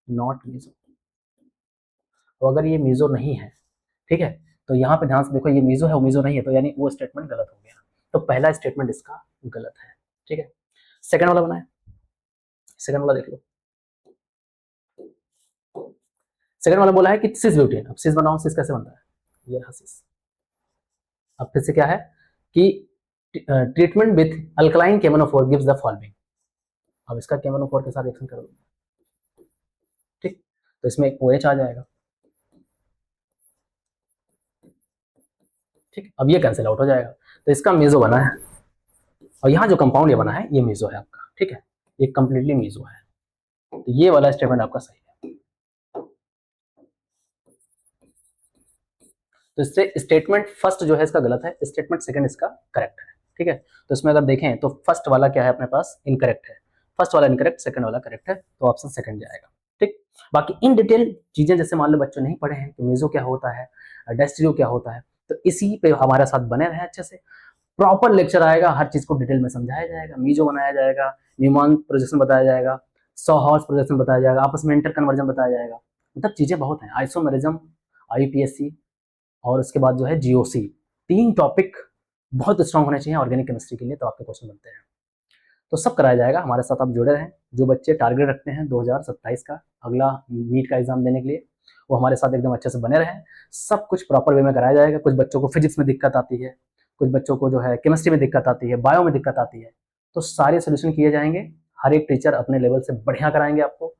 नॉट मीजो। तो अगर ये मीजो नहीं है, ठीक है, तो यहाँ पे ध्यान से देखो ये मीजो है, वो मीजो नहीं है, तो यानी वो स्टेटमेंट गलत हो गया, तो पहला स्टेटमेंट इसका गलत है, ठीक है। सेकंड वाला बनाए, सेकंड वाला देख लो, सेकंड वाला बोला है कि सिस ब्यूटेन, अब सिस बनाओ, सिस कैसे बनता है, ये रहा सिस। अब फिर से क्या है कि treatment with alkaline केमनोफोर gives the following, अब इसका केमनोफोर के साथ रिएक्शन कर दो, ठीक, तो इसमें एक OH आ जाएगा, ठीक, अब ये कैंसिल आउट हो जाएगा, तो इसका मीजो बना है, और यहाँ जो कंपाउंड ये बना है ये मीजो है आपका, ठीक है, ये कंप्लीटली मीजो है, तो ये वाला स्टेटमेंट आपका सही है। तो इससे स्टेटमेंट फर्स्ट जो है इसका गलत है, स्टेटमेंट सेकंड इसका करेक्ट है, ठीक है। तो इसमें अगर देखें तो फर्स्ट वाला क्या है अपने पास, इनकरेक्ट है, फर्स्ट वाला इनकरेक्ट, सेकंड वाला करेक्ट है, तो ऑप्शन सेकंड जाएगा, ठीक। बाकी इन डिटेल चीजें जैसे मान लो बच्चों नहीं पढ़े हैं तो मीजो क्या होता है, डेस्टियो क्या होता है, तो इसी पे हमारे साथ बने रहे अच्छे से, प्रॉपर लेक्चर आएगा, हर चीज को डिटेल में समझाया जाएगा, मीजो बनाया जाएगा, न्यूमान प्रोजेक्शन बताया जाएगा, सॉहॉर्स प्रोजेक्शन बताया जाएगा, आपस में इंटर कन्वर्जन बताया जाएगा, मतलब चीजें बहुत हैं, आइसोमेरिज्म, IUPAC, और उसके बाद जो है GOC, तीन टॉपिक बहुत स्ट्रांग होने चाहिए ऑर्गेनिक केमिस्ट्री के लिए, तो आपके क्वेश्चन बनते हैं, तो सब कराया जाएगा, हमारे साथ आप जुड़े रहें। जो बच्चे टारगेट रखते हैं 2027 का अगला नीट का एग्जाम देने के लिए, वो हमारे साथ एकदम अच्छे से बने रहें, सब कुछ प्रॉपर वे में कराया जाएगा। कुछ बच्चों को फिजिक्स में दिक्कत आती है, कुछ बच्चों को जो है केमिस्ट्री में दिक्कत आती है, बायो में दिक्कत आती है, तो सारे सोल्यूशन किए जाएंगे, हर एक टीचर अपने लेवल से बढ़िया कराएंगे आपको,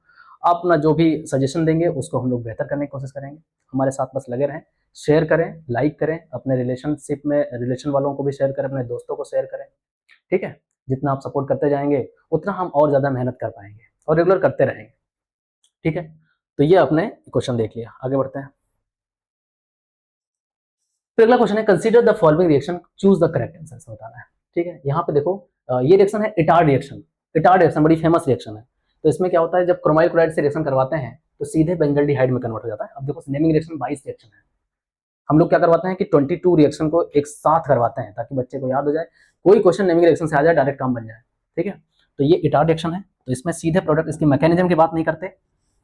अपना जो भी सजेशन देंगे उसको हम लोग बेहतर करने की कोशिश करेंगे। हमारे साथ बस लगे रहें, शेयर करें, लाइक करें, अपने रिलेशनशिप में रिलेशन वालों को भी शेयर करें, अपने दोस्तों को शेयर करें, ठीक है। जितना आप सपोर्ट करते जाएंगे उतना हम और ज़्यादा मेहनत कर पाएंगे और रेगुलर करते रहेंगे, ठीक है। तो ये आपने क्वेश्चन देख लिया, आगे बढ़ते हैं। फिर अगला क्वेश्चन है consider the following reaction, choose the correct answer बताना है, ठीक है। यहाँ पे देखो ये रिएक्शन है इटार्ड रिएक्शन, इटार्ड रिएक्शन बड़ी फेमस रिएक्शन है। तो इसमें क्या होता है, जब क्रोमाइल क्लोराइड से रिएक्शन करवाते हैं तो सीधे बेंजल्डिहाइड में कन्वर्ट हो जाता है। अब देखो नेमिंग रिएक्शन 22 रिएक्शन है, हम लोग क्या करवाते हैं कि 22 रिएक्शन को एक साथ करवाते हैं ताकि बच्चे को याद हो जाए, कोई क्वेश्चन नेमिंग रिएक्शन से आ जाए डायरेक्ट काम बन जाए, ठीक है। तो ये इटार्ड रिएक्शन है, तो इसमें सीधे प्रोडक्ट, इसकी मैकेनिज्म की बात नहीं करते,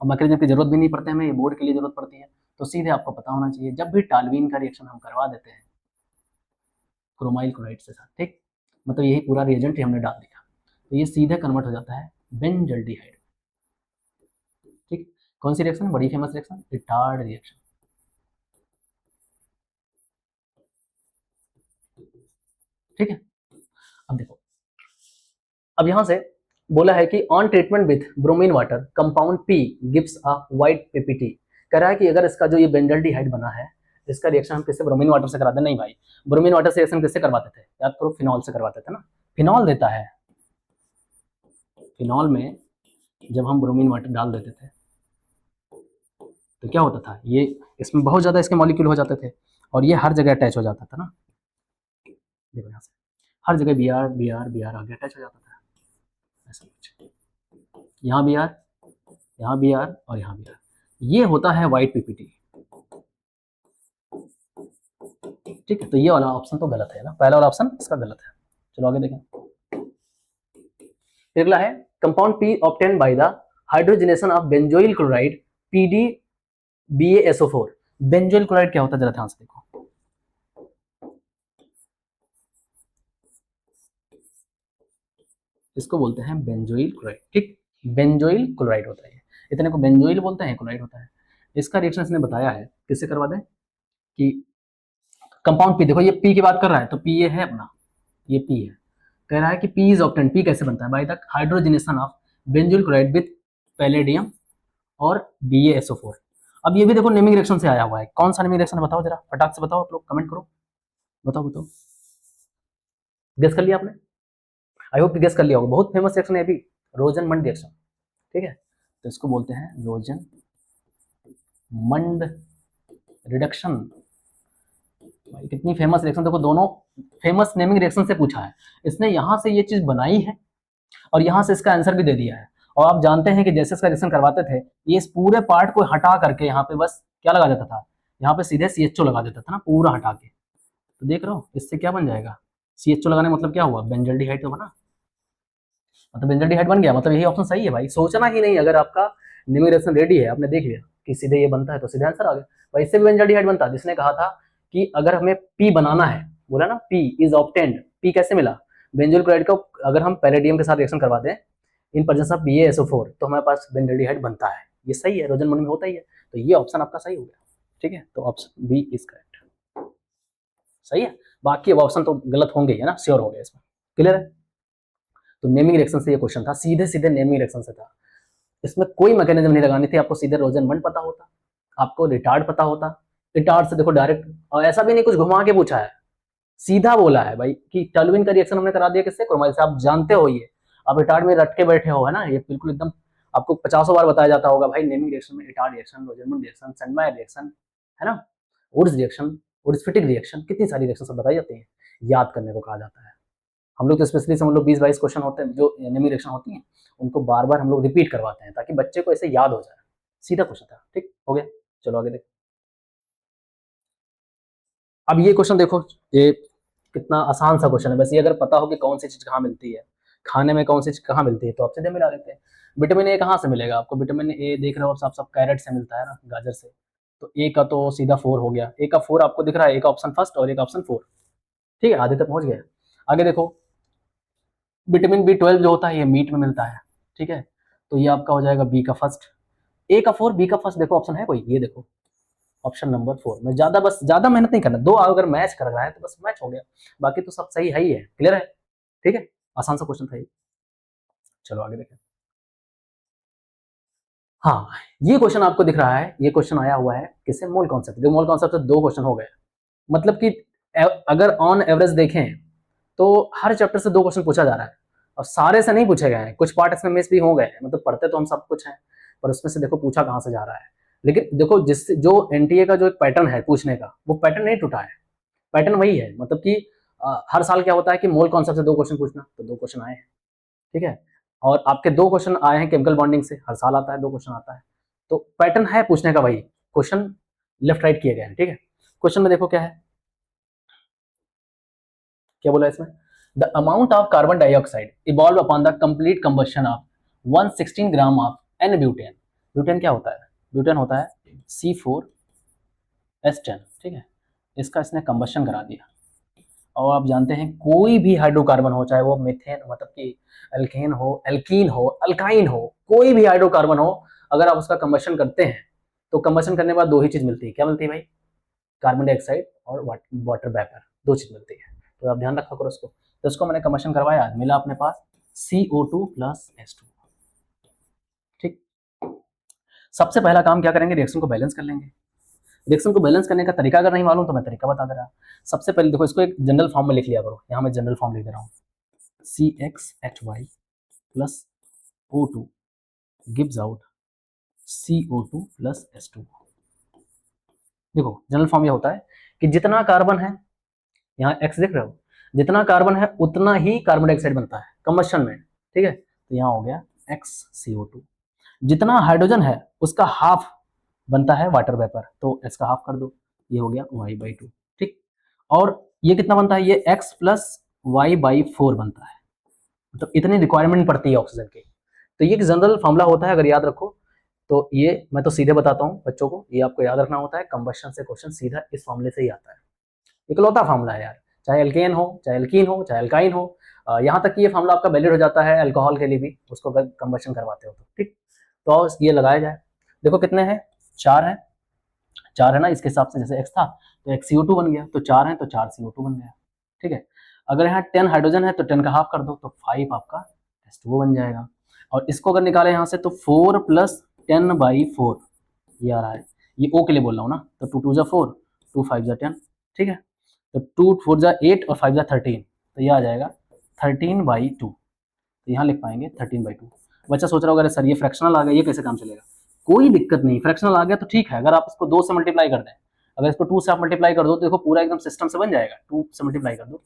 और मैकेनिज्म की जरूरत भी नहीं पड़ती हमें, ये बोर्ड के लिए जरूरत पड़ती है, तो सीधे आपको पता होना चाहिए जब भी टालवीन का रिएक्शन हम करवा देते हैं क्रोमाइल क्लोराइड के साथ, ठीक, मतलब यही पूरा रिएजेंट हमने डाल दिया, तो ये सीधे कन्वर्ट हो जाता है बेंजल्डिहाइड, ठीक। कौन सी रिएक्शन, बड़ी फेमस रिएक्शन, इटार्ड रिएक्शन, ठीक है। अब देखो, अब यहां से बोला है कि on treatment with bromine water compound P gives a white PPT, कह रहा है कि अगर इसका जो ये बेंजल्डिहाइड बना है इसका रिएक्शन हम किससे, ब्रोमीन वाटर से कराते हैं, नहीं भाई, ब्रोमीन वाटर से रिएक्शन किससे करवाते थे, याद करो, फिनॉल से करवाते थे ना, फिनॉल देता है, फिनॉल में जब हम ब्रोमीन वाटर डाल देते थे तो क्या होता था, ये इसमें बहुत ज्यादा इसके मॉलिक्यूल हो जाते थे और ये हर जगह अटैच हो जाता था ना, देखो यहाँ से हर जगह Br Br Br आगे अटैच हो जाता था, ऐसा कुछ, यहाँ Br यहाँ बी आर और यहाँ बी आर, ये होता है वाइट पीपीटी। ठीक है, तो ये वाला ऑप्शन तो गलत है ना, पहला वाला ऑप्शन इसका गलत है। चलो आगे देखें। अगला है compound P obtain by the hydrogenation of benzoyl chloride PD BaSO4। Benzoyl chloride क्या होता है, जरा ध्यान से देखो। इसको बोलते हैं बेंजोइल क्लोराइड। ठीक, बेंजोइल क्लोराइड होता है, इतने को बेंजोइल बोलते हैं, क्लोराइड होता है। इसका रिएक्शन इसने बताया है, किससे करवा दें कि कंपाउंड पी, देखो ये पी की बात कर रहा है तो पी ये है अपना, ये पी है। कह रहा है कि पी इज ऑब्टेन, पी कैसे बनता है, by the hydrogenation of benzoyl chloride with palladium और BaSO4। अब ये भी देखो नेमिंग रिएक्शन से आया हुआ है। कौन सा नेमिंग रिएक्शन है बताओ, जरा फटाक से बताओ, आप लोग कमेंट करो, बताओ बताओ। गेस कर लिया आपने, आई होप गेस कर लिया होगा। बहुत फेमस रिएक्शन है अभी, रोजन-मंड रिएक्शन। ठीक है, तो इसको बोलते हैं रोजन मंड रिडक्शन। भाई कितनी फेमस रिएक्शन, देखो दोनों फेमस नेमिंग रिएक्शन से पूछा है। इसने यहाँ से ये चीज बनाई है और यहाँ से इसका आंसर भी दे दिया है। और आप जानते हैं कि जैसे इसका रिएक्शन करवाते थे, ये इस पूरे पार्ट को हटा करके यहाँ पे बस क्या लगा देता था, यहाँ पे सीधे CHO लगा देता था ना, पूरा हटा के। तो देख रहे हो इससे क्या बन जाएगा, CHO लगाने मतलब क्या हुआ, बेंजल्डिहाइड तो बना, मतलब बेंजल्डिहाइड बन गया। मतलब यही ऑप्शन सही है भाई, सोचना ही नहीं। अगर आपका नेमिंग रिएक्शन रेडी है, आपने देख लिया कि सीधे ये बनता है तो सीधे आंसर आ गया भाई। इससे भी बेंजल्डिहाइड बनता है। जिसने कहा था कि अगर हमें पी बनाना है, बोला ना पी इज ऑब्टेन्ड, पी कैसे मिला, बेंजोइल क्लोराइड का अगर हम पैलेडियम के साथ रिएक्शन करवा दें इन प्रेजेंस ऑफ BaSO4 तो हमारे पास बेंजल्डिहाइड बनता है। ये सही है, रोजन में होता ही है, तो ये ऑप्शन आपका सही हो गया। ठीक है, तो ऑप्शन बी इज करेक्ट, सही है। बाकी अब ऑप्शन तो गलत होंगे है ना, श्योर हो गया इसमें, क्लियर है। तो नेमिंग रिएक्शन से ये क्वेश्चन था, सीधे सीधे नेमिंग रिएक्शन से था। इसमें कोई मैकेनिज्म नहीं लगानी थी, आपको सीधे रोजन मंड पता होता, आपको रिटार्ड पता होता। रिटार्ड से देखो डायरेक्ट, और ऐसा भी नहीं कुछ घुमा के पूछा है, सीधा बोला है भाई कि टॉल्यूइन का रिएक्शन हमने करा दिया किससे, क्रोमाइल से। आप जानते हो ये, आप रिटार्ड में रट के बैठे हो है ना, ये बिल्कुल एकदम आपको 50 बार बताया जाता होगा भाई। नेमिंग रिएक्शन में रिटार्ड रिएक्शन, रोजन रिएक्शन, सेंडमायर रिएक्शन, है ना, Wurtz reaction, Wurtz Fittig reaction, कितनी सारी रिएक्शन सब बताई जाती है, याद करने को कहा जाता है। हम लोग तो स्पेशली समझ लो 20-22 क्वेश्चन होते हैं जो नेमिंग रिएक्शन होती हैं, उनको बार बार हम लोग रिपीट करवाते हैं ताकि बच्चे को ऐसे याद हो जाए। सीधा क्वेश्चन था, ठीक हो गया। चलो आगे देखो। अब ये क्वेश्चन देखो, ये कितना आसान सा क्वेश्चन है। बस ये अगर पता हो कि कौन सी चीज कहाँ मिलती है, खाने में कौन सी चीज कहाँ मिलती है, तो आप सीधे मिला लेते हैं। विटामिन ए कहाँ से मिलेगा आपको, विटामिन ए देख रहे हो आप सब कैरेट से मिलता है ना, गाजर से। तो ए का तो सीधा 4 हो गया, ए का 4 आपको दिख रहा है, एक ऑप्शन फर्स्ट और एक ऑप्शन 4। ठीक है, आधे तक पहुंच गया। आगे देखो, विटामिन B12 जो होता है ये मीट में मिलता है। ठीक है, तो ये आपका हो जाएगा बी का फर्स्ट, ए का 4, बी का फर्स्ट। देखो ऑप्शन है कोई, ये देखो ऑप्शन नंबर 4 में। ज्यादा बस ज्यादा मेहनत नहीं करना, दो अगर मैच कर रहा है तो बस मैच हो गया, बाकी तो सब सही है ही है, क्लियर है। ठीक है, आसान सा क्वेश्चन था ये। चलो आगे देखें। हाँ, ये क्वेश्चन आपको दिख रहा है, ये क्वेश्चन आया हुआ है किससे, मोल कॉन्सेप्ट। जो मोल कॉन्सेप्ट से 2 क्वेश्चन हो गए, मतलब कि अगर ऑन एवरेज देखें तो हर चैप्टर से 2 क्वेश्चन पूछा जा रहा है, और सारे से नहीं पूछे गए हैं, कुछ पार्ट इसमें मिस भी हो गए हैं। मतलब पढ़ते तो हम सब कुछ हैं, पर उसमें से देखो पूछा कहाँ से जा रहा है। लेकिन देखो जिससे जो एनटीए का जो एक पैटर्न है पूछने का, वो पैटर्न नहीं टूटा है, पैटर्न वही है। मतलब कि हर साल क्या होता है कि मोल कॉन्सेप्ट से 2 क्वेश्चन पूछना, तो 2 क्वेश्चन आए हैं। ठीक है, और आपके 2 क्वेश्चन आए हैं केमिकल बॉन्डिंग से, हर साल आता है 2 क्वेश्चन आता है। तो पैटर्न है पूछने का, वही क्वेश्चन लेफ्ट राइट किए गए हैं। ठीक है, क्वेश्चन में देखो क्या है, क्या बोला इसमें, the amount of carbon dioxide evolve upon the complete combustion of 116 gram of an butane. Butane क्या होता है, ब्यूटेन होता है C4H10। ठीक है, इसका इसने कंबशन करा दिया। और आप जानते हैं कोई भी हाइड्रोकार्बन हो, चाहे वो मीथेन मतलब कि एल्केन हो, एल्कीन हो, अल्काइन हो, कोई भी हाइड्रोकार्बन हो, अगर आप उसका कंबशन करते हैं तो कंबशन करने के बाद 2 ही चीज मिलती है। क्या मिलती है भाई, कार्बन डाइऑक्साइड और वाटर वेपर, 2 चीज मिलती है। तो आप ध्यान रखा करो उसको। तो इसको मैंने कंबशन करवाया, मिला अपने पास CO2 प्लस H2। ठीक, सबसे पहला काम क्या करेंगे, रिएक्शन को बैलेंस कर लेंगे। रिएक्शन को बैलेंस करने का तरीका अगर नहीं मालूम तो मैं तरीका बता दे रहा। सबसे पहले देखो, इसको एक जनरल फॉर्म में लिख लिया करो। यहाँ मैं जनरल फॉर्म लिख दे रहा हूँ, CXHY plus O2 gives out CO2 plus H2। देखो जनरल फॉर्म ये होता है कि जितना कार्बन है, यहाँ X देख रहे हो, जितना कार्बन है उतना ही कार्बन डाइऑक्साइड बनता है कंबशन में। ठीक है, तो यहाँ हो गया XCO2। जितना हाइड्रोजन है उसका हाफ बनता है वाटर वेपर, तो इसका हाफ कर दो, ये हो गया y/2। ठीक, और ये कितना बनता है, ये x प्लस y/4 बनता है। तो इतनी रिक्वायरमेंट पड़ती है ऑक्सीजन की। तो ये एक जनरल फॉर्मूला होता है, अगर याद रखो तो ये मैं तो सीधे बताता हूँ बच्चों को, ये आपको याद रखना होता है। कंबशन से क्वेश्चन सीधा इस फॉर्मूले से ही आता है, इकलौता फॉर्मूला है यार, चाहे एल्केन हो, चाहे एल्कीन हो, चाहे एल्काइन हो। यहाँ तक कि ये फॉर्मूला आपका वैलिड हो जाता है अल्कोहल के लिए भी, उसको अगर कंबशन करवाते हो तो। ठीक, तो ये लगाया जाए। देखो कितने हैं, 4 हैं, 4 है ना, इसके हिसाब से जैसे x था तो x CO2 बन गया, तो 4 है तो 4 CO2 बन गया। ठीक है, अगर यहाँ 10 हाइड्रोजन है तो 10 का हाफ कर दो तो 5 आपका H2O बन जाएगा। और इसको अगर निकाले यहाँ से तो 4 प्लस 10/4 ये आ रहा है, ये O के लिए बोल रहा हूँ ना, तो 2 2 जा 4, 2 5 जा 10। ठीक है, तो 2 4 जा 8 और 5 जा 13, तो ये आ जाएगा 13/2। तो यहाँ लिख पाएंगे 13/2। बच्चा सोच रहा होगा अरे सर ये फ्रैक्शनल आ गया, ये कैसे काम चलेगा? कोई दिक्कत नहीं, फ्रैक्शनल आ गया तो ठीक है, अगर आप इसको 2 से मल्टीप्लाई कर दें, अगर इसको 2 से आप मल्टीप्लाई कर दो तो देखो पूरा एकदम सिस्टम से बन जाएगा। 2 से मल्टीप्लाई कर दो,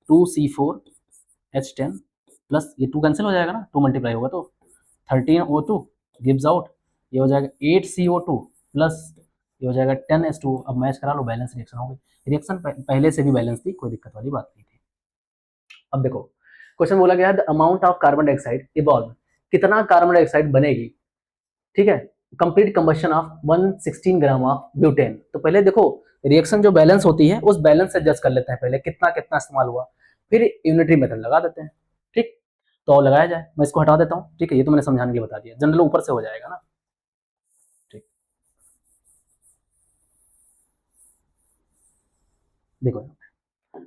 2C4H10 प्लस ये 2 कैंसिल हो जाएगा ना, 2 मल्टीप्लाई होगा तो 13O2 गिव्स आउट, ये हो जाएगा 8CO2 प्लस ये हो जाएगा 10H2। अब मैच करा लो, बैलेंस रिएक्शन हो गई। रिएक्शन पहले से भी बैलेंस थी, कोई दिक्कत वाली बात नहीं थी। अब देखो क्वेश्चन बोला गया है the amount of carbon dioxide evolve, कितना कार्बन डाइऑक्साइड बनेगी, ठीक है, complete combustion of 116 gram of butane. तो पहले देखो रिएक्शन जो बैलेंस होती है उस बैलेंस से जज कर लेते हैं, पहले कितना कितना इस्तेमाल हुआ, फिर यूनिटरी मेथड लगा देते हैं। ठीक, तो लगाया जाए, मैं इसको हटा देता हूँ। ठीक है, ये तो मैंने समझाने के लिए बता दिया, जनरल ऊपर से हो जाएगा ना। ठीक, देखो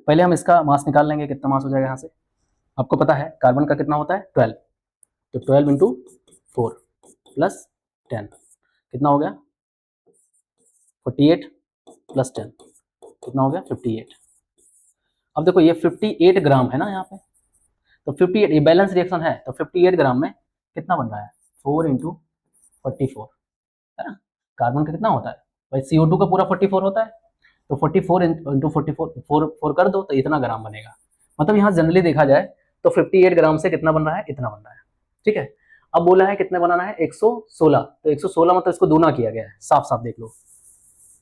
पहले हम इसका मास निकाल लेंगे, कितना मास हो जाएगा यहाँ से। आपको पता है कार्बन का कितना होता है 12, तो 12 इंटू 4 प्लस 10 कितना हो गया 48 प्लस 10 कितना हो गया 58। अब देखो ये 58 ग्राम है ना यहाँ पे, तो 58 ये बैलेंस रिएक्शन है, तो 58 ग्राम में कितना बन रहा है 4 इंटू 44 है ना। कार्बन का कितना होता है भाई, CO2 का पूरा 44 होता है, तो 44 इंटू 44 कर दो तो इतना ग्राम बनेगा। मतलब यहाँ जनरली देखा जाए तो 58 ग्राम से कितना बन रहा है, इतना बन रहा है। ठीक है, अब बोला है कितने बनाना है 116, तो 116 मतलब इसको दूना किया गया है, साफ साफ देख लो।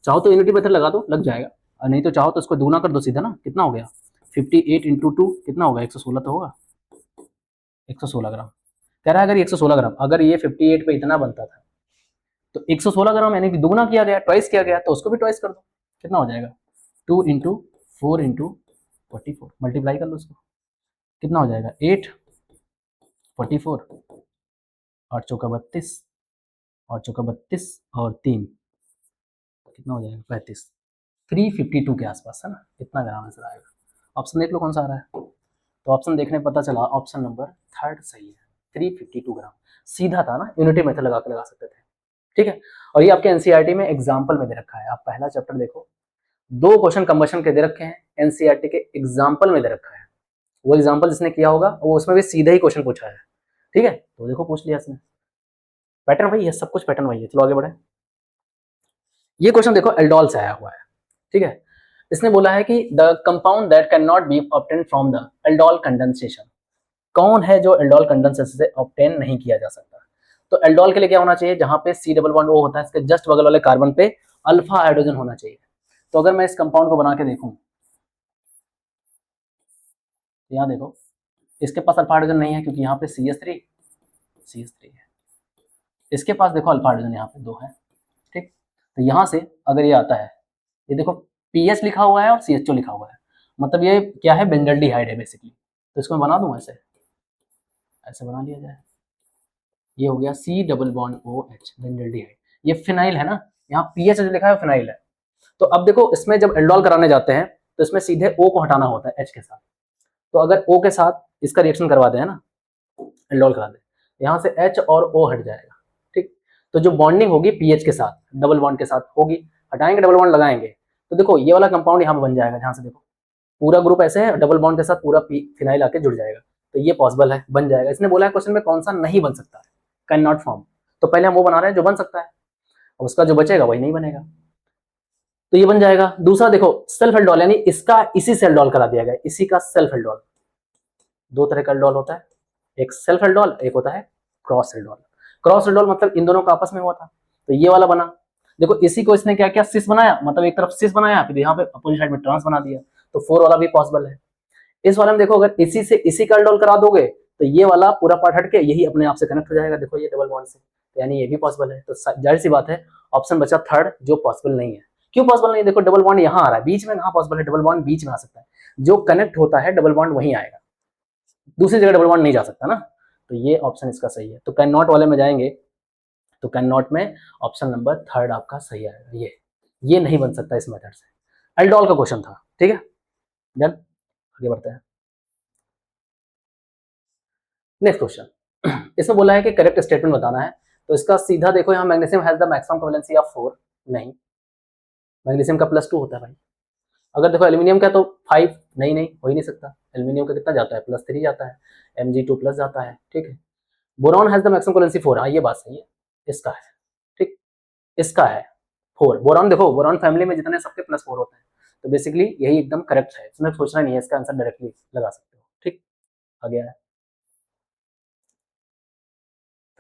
चाहो तो यूनिटी मेथड लगा दो, लग जाएगा, और नहीं तो चाहो तो इसको दूना कर दो सीधा ना, कितना हो गया 58 इंटू 2 कितना होगा 116 तो होगा, 116 ग्राम। कह रहा है अगर ये 116 ग्राम, अगर ये 58 पे इतना बनता था तो 116 ग्राम यानी कि दुगना किया गया, ट्वाइस किया गया, तो उसको भी ट्वाइस कर दो, कितना हो जाएगा 2 इंटू 4 इंटू 44 मल्टीप्लाई कर लो उसको, कितना हो जाएगा 8 44 8 चौका 32 और चौका 32 और 3 कितना हो जाएगा 35, 352 के आसपास है ना, इतना ग्राम आंसर आएगा। ऑप्शन देख लो कौन सा आ रहा है, तो ऑप्शन देखने पता चला ऑप्शन नंबर 3 सही है, 352 ग्राम। सीधा था ना, यूनिटी मेथड लगा के लगा सकते थे। ठीक है, और ये आपके एनसीईआरटी में एग्जाम्पल में दे रखा है, आप पहला चैप्टर देखो, 2 क्वेश्चन कंबशन के दे रखे हैं, एनसीईआरटी के एग्जाम्पल में दे रखा है। वो एग्जाम्पल जिसने किया होगा वो उसमें भी सीधा ही क्वेश्चन पूछा है। ठीक है, तो देखो पूछ लिया इसने, पैटर्न वही है, सब कुछ पैटर्न वही है। चलो आगे बढ़े, ये क्वेश्चन देखो एल्डोल से आया हुआ है। ठीक है, इसने बोला है कि the compound that can not be obtain from the aldol condensation, कौन है जो एल्डोल कंडेंसेशन से ऑब्टेन नहीं किया जा सकता। तो एल्डोल के लिए क्या होना चाहिए, जहां पे C डबल बॉन्ड O होता है इसके जस्ट बगल वाले कार्बन पे अल्फा हाइड्रोजन होना चाहिए। तो अगर मैं इस कंपाउंड को बना के देखूं, यहाँ देखो इसके पास अल्फा हाइड्रोजन नहीं है क्योंकि यहाँ पे CH3 है, इसके पास देखो अल्फा हाइड्रोजन यहाँ पे 2 है। ठीक, तो यहाँ से अगर ये आता है, ये देखो पीएच लिखा हुआ है और CH2 लिखा हुआ है, मतलब ये क्या है बेंजल्डिहाइड है बेसिकली। तो इसको मैं बना दूं ऐसे, ऐसे बना लिया जाए, ये हो गया C double bond OH benzaldehyde, ये फिनाइल है ना, यहाँ पीएच जो लिखा है फिनाइल है। तो अब देखो इसमें जब एल्डोल कराने जाते हैं तो इसमें सीधे O को हटाना होता है H के साथ, तो अगर O के साथ इसका रिएक्शन करवा दें ना, एल्डोल करा दें, यहाँ से H और O हट जाएगा। ठीक, तो जो बॉन्डिंग होगी पीएच के साथ डबल बॉन्ड के साथ होगी, हटाएंगे डबल बॉन्ड लगाएंगे, तो देखो ये वाला कंपाउंड यहाँ पे बन जाएगा, जहाँ से देखो पूरा ग्रुप ऐसे है, डबल बॉन्ड के साथ पूरा फिनाइल आके जुड़ जाएगा, तो ये पॉसिबल है, बन जाएगा। इसने बोला है क्वेश्चन में कौन सा नहीं बन सकता है, कैन नॉट फॉर्म, तो पहले हम वो बना रहे हैं जो बन सकता है, उसका जो बचेगा वही नहीं बनेगा, तो ये बन जाएगा। दूसरा देखो सेल्फ एल्डोल, यानी इसका इसी से एल्डोल करा दिया गया, इसी का सेल्फ एल्डोल। 2 तरह का एल्डोल होता है, एक सेल्फ एल्डोल, एक होता है क्रॉस एल्डोल। क्रॉस रेडोल मतलब इन दोनों का आपस में हुआ था, तो ये वाला बना। देखो इसी को इसने क्या किया, सिस बनाया, मतलब एक तरफ सिस बनाया, फिर यहाँ पे अपोजिट साइड में ट्रांस बना दिया, तो 4 वाला भी पॉसिबल है। इस वाले में देखो अगर इसी से इसी का रेडोल करा दोगे तो ये वाला पूरा पार्ट हट के यही अपने आप से कनेक्ट हो जाएगा, देखो ये डबल बॉन्ड से, तो यानी ये भी पॉसिबल है। तो जाहिर सी बात है ऑप्शन बचा थर्ड जो पॉसिबल नहीं है। क्यों पॉसिबल नहीं है, देखो डबल बॉन्ड यहाँ आ रहा है बीच में, कहाँ पॉसिबल है, डबल बॉन्ड बीच में आ सकता है, जो कनेक्ट होता है डबल बॉन्ड वहीं आएगा, दूसरी जगह डबल बॉन्ड नहीं जा सकता ना, तो ये ऑप्शन इसका सही है। तो कैन नॉट वाले में जाएंगे तो कैन नॉट में ऑप्शन नंबर थर्ड आपका सही आएगा, ये नहीं बन सकता इस मेथड से। एल्डोल का क्वेश्चन था, ठीक है, डन, आगे बढ़ते हैं। नेक्स्ट क्वेश्चन, इसमें बोला है कि करेक्ट स्टेटमेंट बताना है, तो इसका सीधा देखो यहाँ magnesium has the maximum covalency of 4, नहीं, मैग्नीशियम का +2 होता है भाई। अगर देखो एल्यूमिनियम का तो 5, नहीं हो ही नहीं सकता, एल्यूमिनियम का कितना जाता है, +3 जाता है, Mg2+ जाता है, ठीक है। Boron has the maximum covalency 4, हाँ ये बात सही है, इसका है, ठीक, इसका है 4। बोरॉन देखो बोरॉन फैमिली में जितने सबके +4 होते हैं, तो बेसिकली यही एकदम करेक्ट है, इसमें सोचना नहीं है, इसका आंसर डायरेक्टली लगा सकते हो, ठीक। आगे है,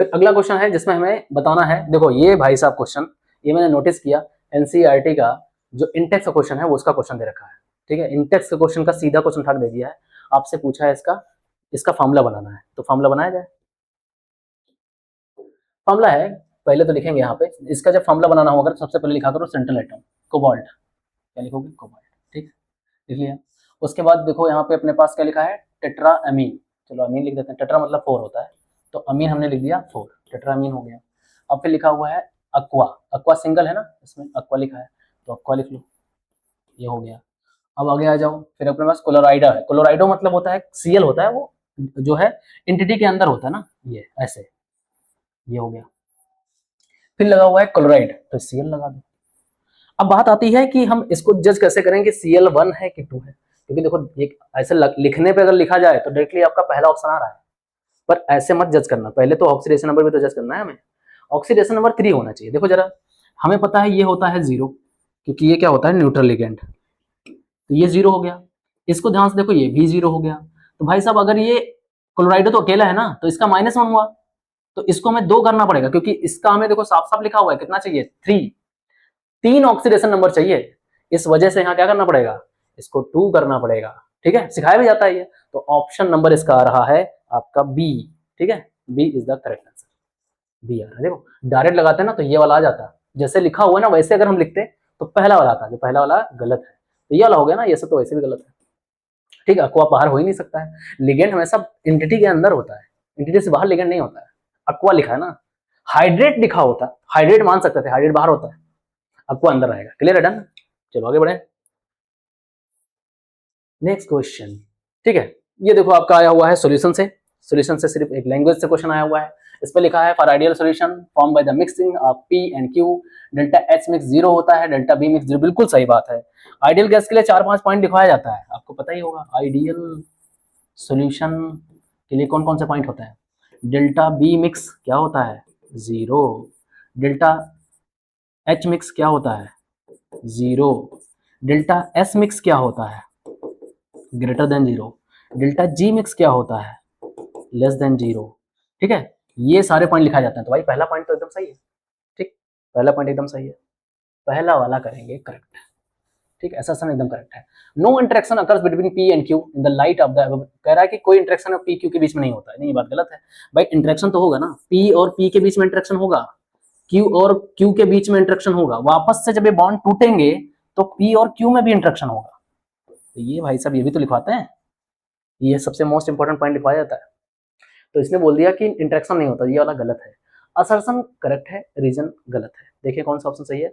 फिर अगला क्वेश्चन है जिसमें हमें बताना है, देखो ये भाई साहब क्वेश्चन, ये मैंने नोटिस किया एनसीईआरटी का जो इंटेक्स का क्वेश्चन है वो उसका क्वेश्चन दे रखा है, ठीक है, इंटेक्स के क्वेश्चन का सीधा क्वेश्चन उठा दे दिया है, आपसे पूछा है इसका फार्मूला बनाना है, तो फार्मूला बनाया जाए। फार्मूला है, पहले तो लिखेंगे यहाँ पे, इसका जब फार्मूला बनाना होगा तो सबसे पहले लिखा करो सेंट्रल एटम कोबाल्ट, क्या लिखोगे कोबाल्ट, ठीक, लिख लिया। उसके बाद देखो यहाँ पे अपने पास क्या लिखा है, टेट्रा अमीन, चलो अमीन लिख देते हैं, टेट्रा मतलब 4 होता है, तो अमीन हमने लिख दिया 4, टेट्रा अमीन हो गया। अब फिर लिखा हुआ है अक्वा, अक्वा सिंगल है ना, इसमें अक्वा लिखा है, तो अक्वा लिख लो, ये हो गया। अब आगे आ जाओ, फिर अपने पास क्लोराइडा है, क्लोराइडो मतलब होता है सीएल होता है वो, जो है इंटिटी के अंदर होता है ना, ये ऐसे, ये हो गया। फिर लगा हुआ है क्लोराइड, तो सीएल लगा दो। अब बात आती है कि हम इसको जज कैसे करें कि Cl1 है कि 2 है, क्योंकि देखो एक ऐसे लिखने पे अगर लिखा जाए तो डायरेक्टली आपका पहला ऑप्शन आ रहा है, पर ऐसे मत जज करना, पहले तो ऑक्सीडेशन नंबर भी तो जज करना है हमें, ऑक्सीडेशन नंबर 3 होना चाहिए। देखो जरा, हमें पता है ये होता है 0, क्योंकि ये क्या होता है न्यूट्रल लिगेंड, तो ये 0 हो गया। इसको ध्यान से देखो, ये भी 0 हो गया। तो भाई साहब अगर ये क्लोराइडो तो अकेला है ना, तो इसका -1 हुआ, तो इसको हमें 2 करना पड़ेगा, क्योंकि इसका हमें देखो साफ साफ लिखा हुआ है कितना चाहिए, 3 ऑक्सीडेशन नंबर चाहिए, इस वजह से यहाँ क्या करना पड़ेगा, इसको 2 करना पड़ेगा, ठीक है, सिखाया भी जाता है ये। तो ऑप्शन नंबर इसका आ रहा है आपका बी, ठीक है, B is the correct answer, B आ रहा है। देखो डायरेक्ट लगाते हैं ना तो ये वाला आ जाता, जैसे लिखा हुआ है ना वैसे अगर हम लिखते तो पहला वाला आता, जो पहला वाला गलत है, तो ये वाला हो गया ना, ये सब तो वैसे भी गलत है, ठीक है, अक्वा बाहर हो ही नहीं सकता है, लिगेंड हमेशा इंटिटी के अंदर होता है, इंटिटी से बाहर लिगेंड नहीं होता है। अक्वा लिखा है ना, हाइड्रेट लिखा होता, हाइड्रेट मान सकते थे, हाइड्रेट बाहर होता है, अक्वा अंदर आएगा, क्लियर है, डन। चलो आगे बढ़े, नेक्स्ट क्वेश्चन, ठीक है, ये देखो आपका आया हुआ है सॉल्यूशन से, सॉल्यूशन से सिर्फ एक लैंग्वेज से क्वेश्चन आया हुआ है, इस पर लिखा है for ideal solution form by the mixing of P and Q delta H mix 0 होता है, डेल्टा बी मिक्स 0, बिल्कुल सही बात है। आइडियल गैस के लिए 4-5 पॉइंट लिखवाया जाता है, आपको पता ही होगा, आइडियल सॉल्यूशन के लिए कौन कौन से पॉइंट होते हैं, डेल्टा बी मिक्स क्या होता है 0, डेल्टा एच मिक्स क्या होता है 0, डेल्टा एस मिक्स क्या होता है greater than 0, delta G mix क्या होता है लेस देन 0, ठीक है, ये सारे पॉइंट लिखा जाते हैं। तो भाई पहला पॉइंट तो एकदम सही है, ठीक, पहला पॉइंट एकदम सही है, पहला वाला करेंगे करेक्ट, ठीक, ऐसा एकदम करेक्ट है। No interaction occurs between P and Q in the light of the, कह रहा है कि कोई इंटरेक्शन पी क्यू के बीच में नहीं होता है, नहीं, ये बात गलत है भाई, इंटरेक्शन तो होगा ना, पी और पी के बीच में इंटरेक्शन होगा, क्यू और क्यू के बीच में इंटरेक्शन होगा, वापस से जब ये बॉन्ड टूटेंगे तो पी और क्यू में भी इंटरेक्शन होगा, तो ये भाई साहब ये भी तो लिखवाते हैं, ये सबसे मोस्ट इंपॉर्टेंट पॉइंट लिखवाया जाता है। तो इसने बोल दिया कि इंटरेक्शन नहीं होता, ये वाला गलत है, असर्शन करेक्ट है, रीजन गलत है। देखिए कौन सा ऑप्शन सही है,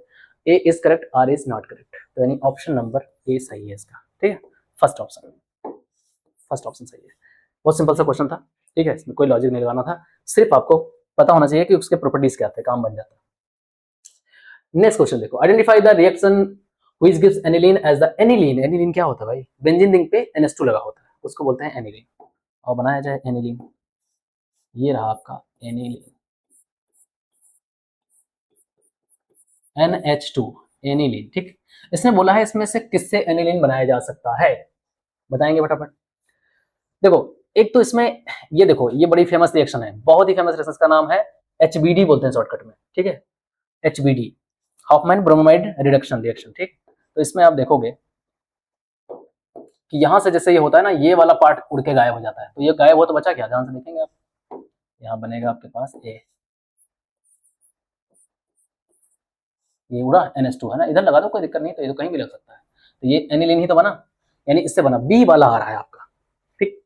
A is correct, R is not correct, तो यानी ऑप्शन नंबर ए सही है इसका, ठीक है, फर्स्ट ऑप्शन, फर्स्ट ऑप्शन सही है। बहुत सिंपल सा क्वेश्चन था, ठीक है, इसमें कोई लॉजिक नहीं लगाना था, सिर्फ आपको पता होना चाहिए कि उसके प्रॉपर्टीज क्या थे, काम बन जाता है। नेक्स्ट क्वेश्चन देखो, identify the reaction which gives aniline as the, aniline, aniline क्या होता है भाई, बेंजीन रिंग पे NH2 लगा होता है, उसको बोलते हैं एनिलीन, और बनाया जाए एनिलीन, ये रहा आपका एनिलीन, NH2 एनिलीन, ठीक। इसने बोला है इसमें से किससे एनिलीन बनाया जा सकता है, बताएंगे फटाफट। देखो एक तो इसमें ये देखो, ये बड़ी फेमस रिएक्शन है, बहुत ही फेमस रिएक्शन, का नाम है HBD बोलते हैं शॉर्टकट में, ठीक है, HBD, Hoffmann bromide reduction reaction, ठीक। तो इसमें आप देखोगे कि यहाँ से जैसे ये होता है ना, ये वाला पार्ट उड़ के गायब हो जाता है, तो ये गायब हो तो बचा क्या, ध्यान से देखेंगे आप, यहाँ बनेगा आपके पास ए, ये उड़ा NH2 है ना, इधर लगा दो कोई दिक्कत नहीं, तो ये तो कहीं भी लग सकता है, तो ये एनिलीन ही तो बना, यानी इससे बना, बी वाला आ रहा है आपका, ठीक।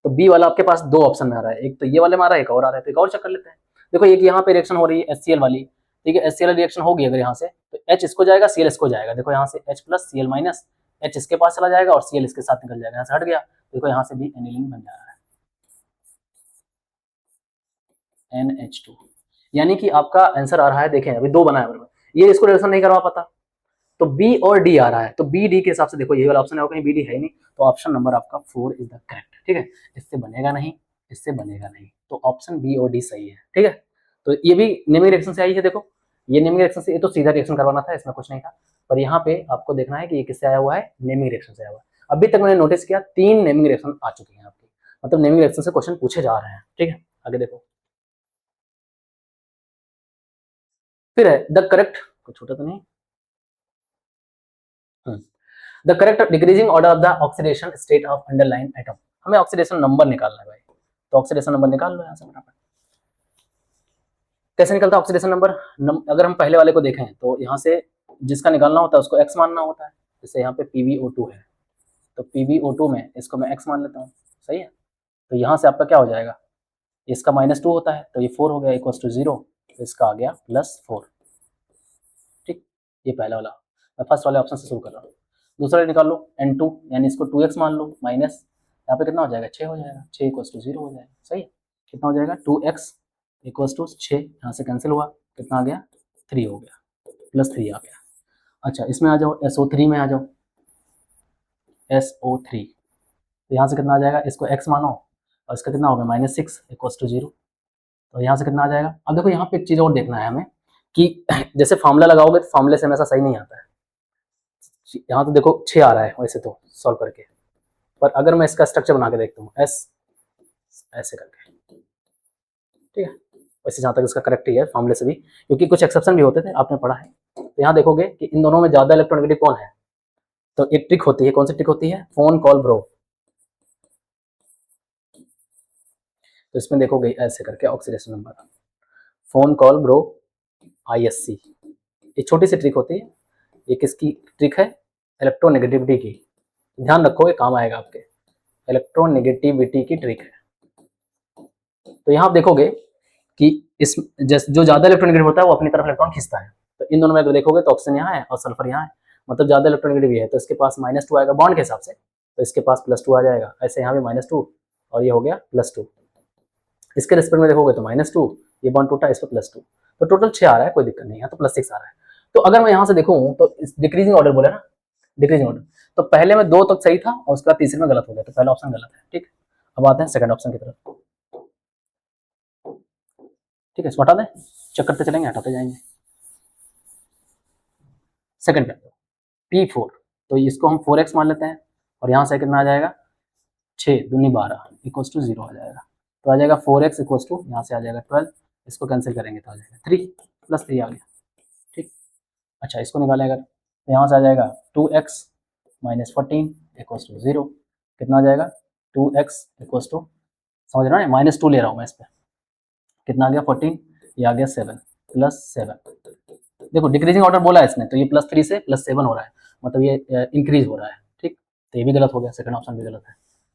तो बी वाला आपके पास दो ऑप्शन में आ रहा है, एक तो ये वाले में आ रहा है, एक और आ रहा है, तो एक और चेक कर लेते हैं। देखो एक यहाँ पे रिएक्शन हो रही है HCl वाली, ठीक है, HCl रिएक्शन होगी अगर यहाँ से, तो H इसको जाएगा, Cl इसको जाएगा, देखो यहाँ से H plus Cl minus, H इसके पास चला जाएगा और Cl इसके साथ निकल जाएगा, यहाँ से हट गया, देखो यहाँ से भी एनिलीन बन जा रहा है NH2, यानी कि आपका आंसर आ रहा है, देखें अभी दो बना है बराबर, ये इसको रिएक्शन नहीं करवा पाता, तो बी और डी आ रहा है, तो बी डी के हिसाब से देखो ये वाला ऑप्शन है, कहीं बी डी है ही नहीं, तो ऑप्शन नंबर आपका 4 इज द करेक्ट, ठीक है, इससे बनेगा नहीं, इससे बनेगा नहीं, तो ऑप्शन बी और डी सही है, ठीक है। तो ये भी नेमिंग रिएक्शन से आई है, देखो ये नेमिंग रिएक्शन से, ये तो सीधा रिएक्शन करवाना था, इसमें कुछ नहीं था, पर यहाँ पे आपको देखना है कि ये किससे आया हुआ है, नेमिंग रिएक्शन से आया हुआ है। अभी तक मैंने नोटिस किया 3 नेमिंग रिएक्शन आ चुकी हैं आपकी, मतलब नेमिंग रिएक्शन से क्वेश्चन पूछे जा रहे हैं, ठीक है। आगे देखो, फिर है द करेक्ट, कुछ छोटा तो नहीं, the correct decreasing order of the oxidation state of underline atom, हमें ऑक्सीडेशन नंबर निकालना है भाई, तो ऑक्सीडेशन नंबर निकाल लो यहाँ से फटाफट। कैसे निकलता है ऑक्सीडेशन नंबर, अगर हम पहले वाले को देखें तो यहाँ से जिसका निकालना होता है उसको x मानना होता है, जैसे यहाँ पे PbO2 है, तो PbO2 में इसको मैं x मान लेता हूँ, सही है। तो यहाँ से आपका क्या हो जाएगा, इसका -2 होता है, तो ये 4 हो गया इक्वल टू 0, तो इसका आ गया +4, ठीक। ये पहला वाला, मैं फर्स्ट वाले ऑप्शन से शुरू कर रहा हूँ। दूसरा निकाल लो N2, यानी इसको 2x मान लो, माइनस यहाँ पे कितना हो जाएगा, 6 हो जाएगा, 6 इक्वल टू 0 हो जाएगा, सही है। कितना हो जाएगा, 2x इक्वल टू 6, यहाँ से कैंसिल हुआ, कितना आ गया, 3 हो गया, +3 आ गया। अच्छा इसमें आ जाओ, SO3 में आ जाओ, SO3, तो यहाँ से कितना आ जाएगा, इसको x मानो और इसका कितना हो गया, -6 इक्वल टू 0, तो यहाँ से कितना आ जाएगा। अब देखो यहाँ पे एक चीज़ और देखना है हमें कि जैसे फार्मूला लगाओगे तो फार्मूले से हमेशा सही नहीं आता है, यहाँ तो देखो 6 आ रहा है वैसे तो सॉल्व करके, पर अगर मैं इसका स्ट्रक्चर बना के देखता हूँ S ऐसे करके, ठीक है, वैसे जहाँ तक इसका करेक्ट ही है फार्मूले से भी, क्योंकि कुछ एक्सेप्शन भी होते थे, आपने पढ़ा है। तो यहाँ देखोगे कि इन दोनों में ज़्यादा इलेक्ट्रोनेगेटिव कौन है, तो एक ट्रिक होती है, कौन सी ट्रिक होती है, फोन कॉल ब्रो, तो इसमें देखोगे ऐसे करके oxidation number, phone call bro ISC, ये छोटी सी ट्रिक होती है, ये किसकी ट्रिक है, इलेक्ट्रोनेगेटिविटी की, ध्यान रखो ये काम आएगा आपके, इलेक्ट्रोनेगेटिविटी की ट्रिक है। तो यहाँ आप देखोगे कि इस जो ज्यादा इलेक्ट्रोनेगेटिव होता है वो अपनी तरफ इलेक्ट्रॉन खींचता है, तो इन दोनों में अगर देखोगे तो ऑक्सीजन यहाँ है और सल्फर यहाँ है, मतलब ज्यादा इलेक्ट्रोनेगेटिव है, तो इसके पास -2 आएगा बॉन्ड के हिसाब से, तो इसके पास +2 आ जाएगा, ऐसे यहाँ भी -2 और ये हो गया +2, इसके रिस्पेक्ट में देखोगे तो -2, ये बॉन्ड टूटा, इस पर +2, तो टोटल 6 आ रहा है, कोई दिक्कत नहीं है, तो +6 आ रहा है। तो अगर मैं यहाँ से देखूँ तो डिक्रीजिंग ऑर्डर बोले ना, डिक्रीजिंग ऑर्डर, तो पहले में 2 तक सही था और उसके बाद तीसरे में गलत हो गया, तो पहला ऑप्शन गलत है, ठीक। अब आते हैं सेकंड ऑप्शन की तरफ, ठीक है, इसको हटा दें, चेक करते चलेंगे, हटाते जाएंगे। सेकंड पे P4, तो इसको हम 4x मान लेते हैं और यहाँ से कितना आ जाएगा, 6 दूनी 12 इक्वल टू 0 आ जाएगा, तो आ जाएगा 4x इक्वल टू, यहाँ से आ जाएगा 12, इसको कैंसिल करेंगे तो आ जाएगा 3 +3 आ गया, ठीक। अच्छा इसको निकालें अगर, तो यहाँ से आ जाएगा 2x - 14 इक्वल टू 0, कितना आ जाएगा, 2x इक्वल टू, समझ रहे हो, -2 ले रहा हूँ मैं इस पर, कितना आ गया 14, ये आ गया 7 +7, देखो डिक्रीजिंग ऑर्डर बोला है इसने, तो ये +3 से +7 हो रहा है, मतलब ये इंक्रीज हो रहा है, ठीक। तो ये भी गलत हो गया, सेकंड ऑप्शन भी गलत है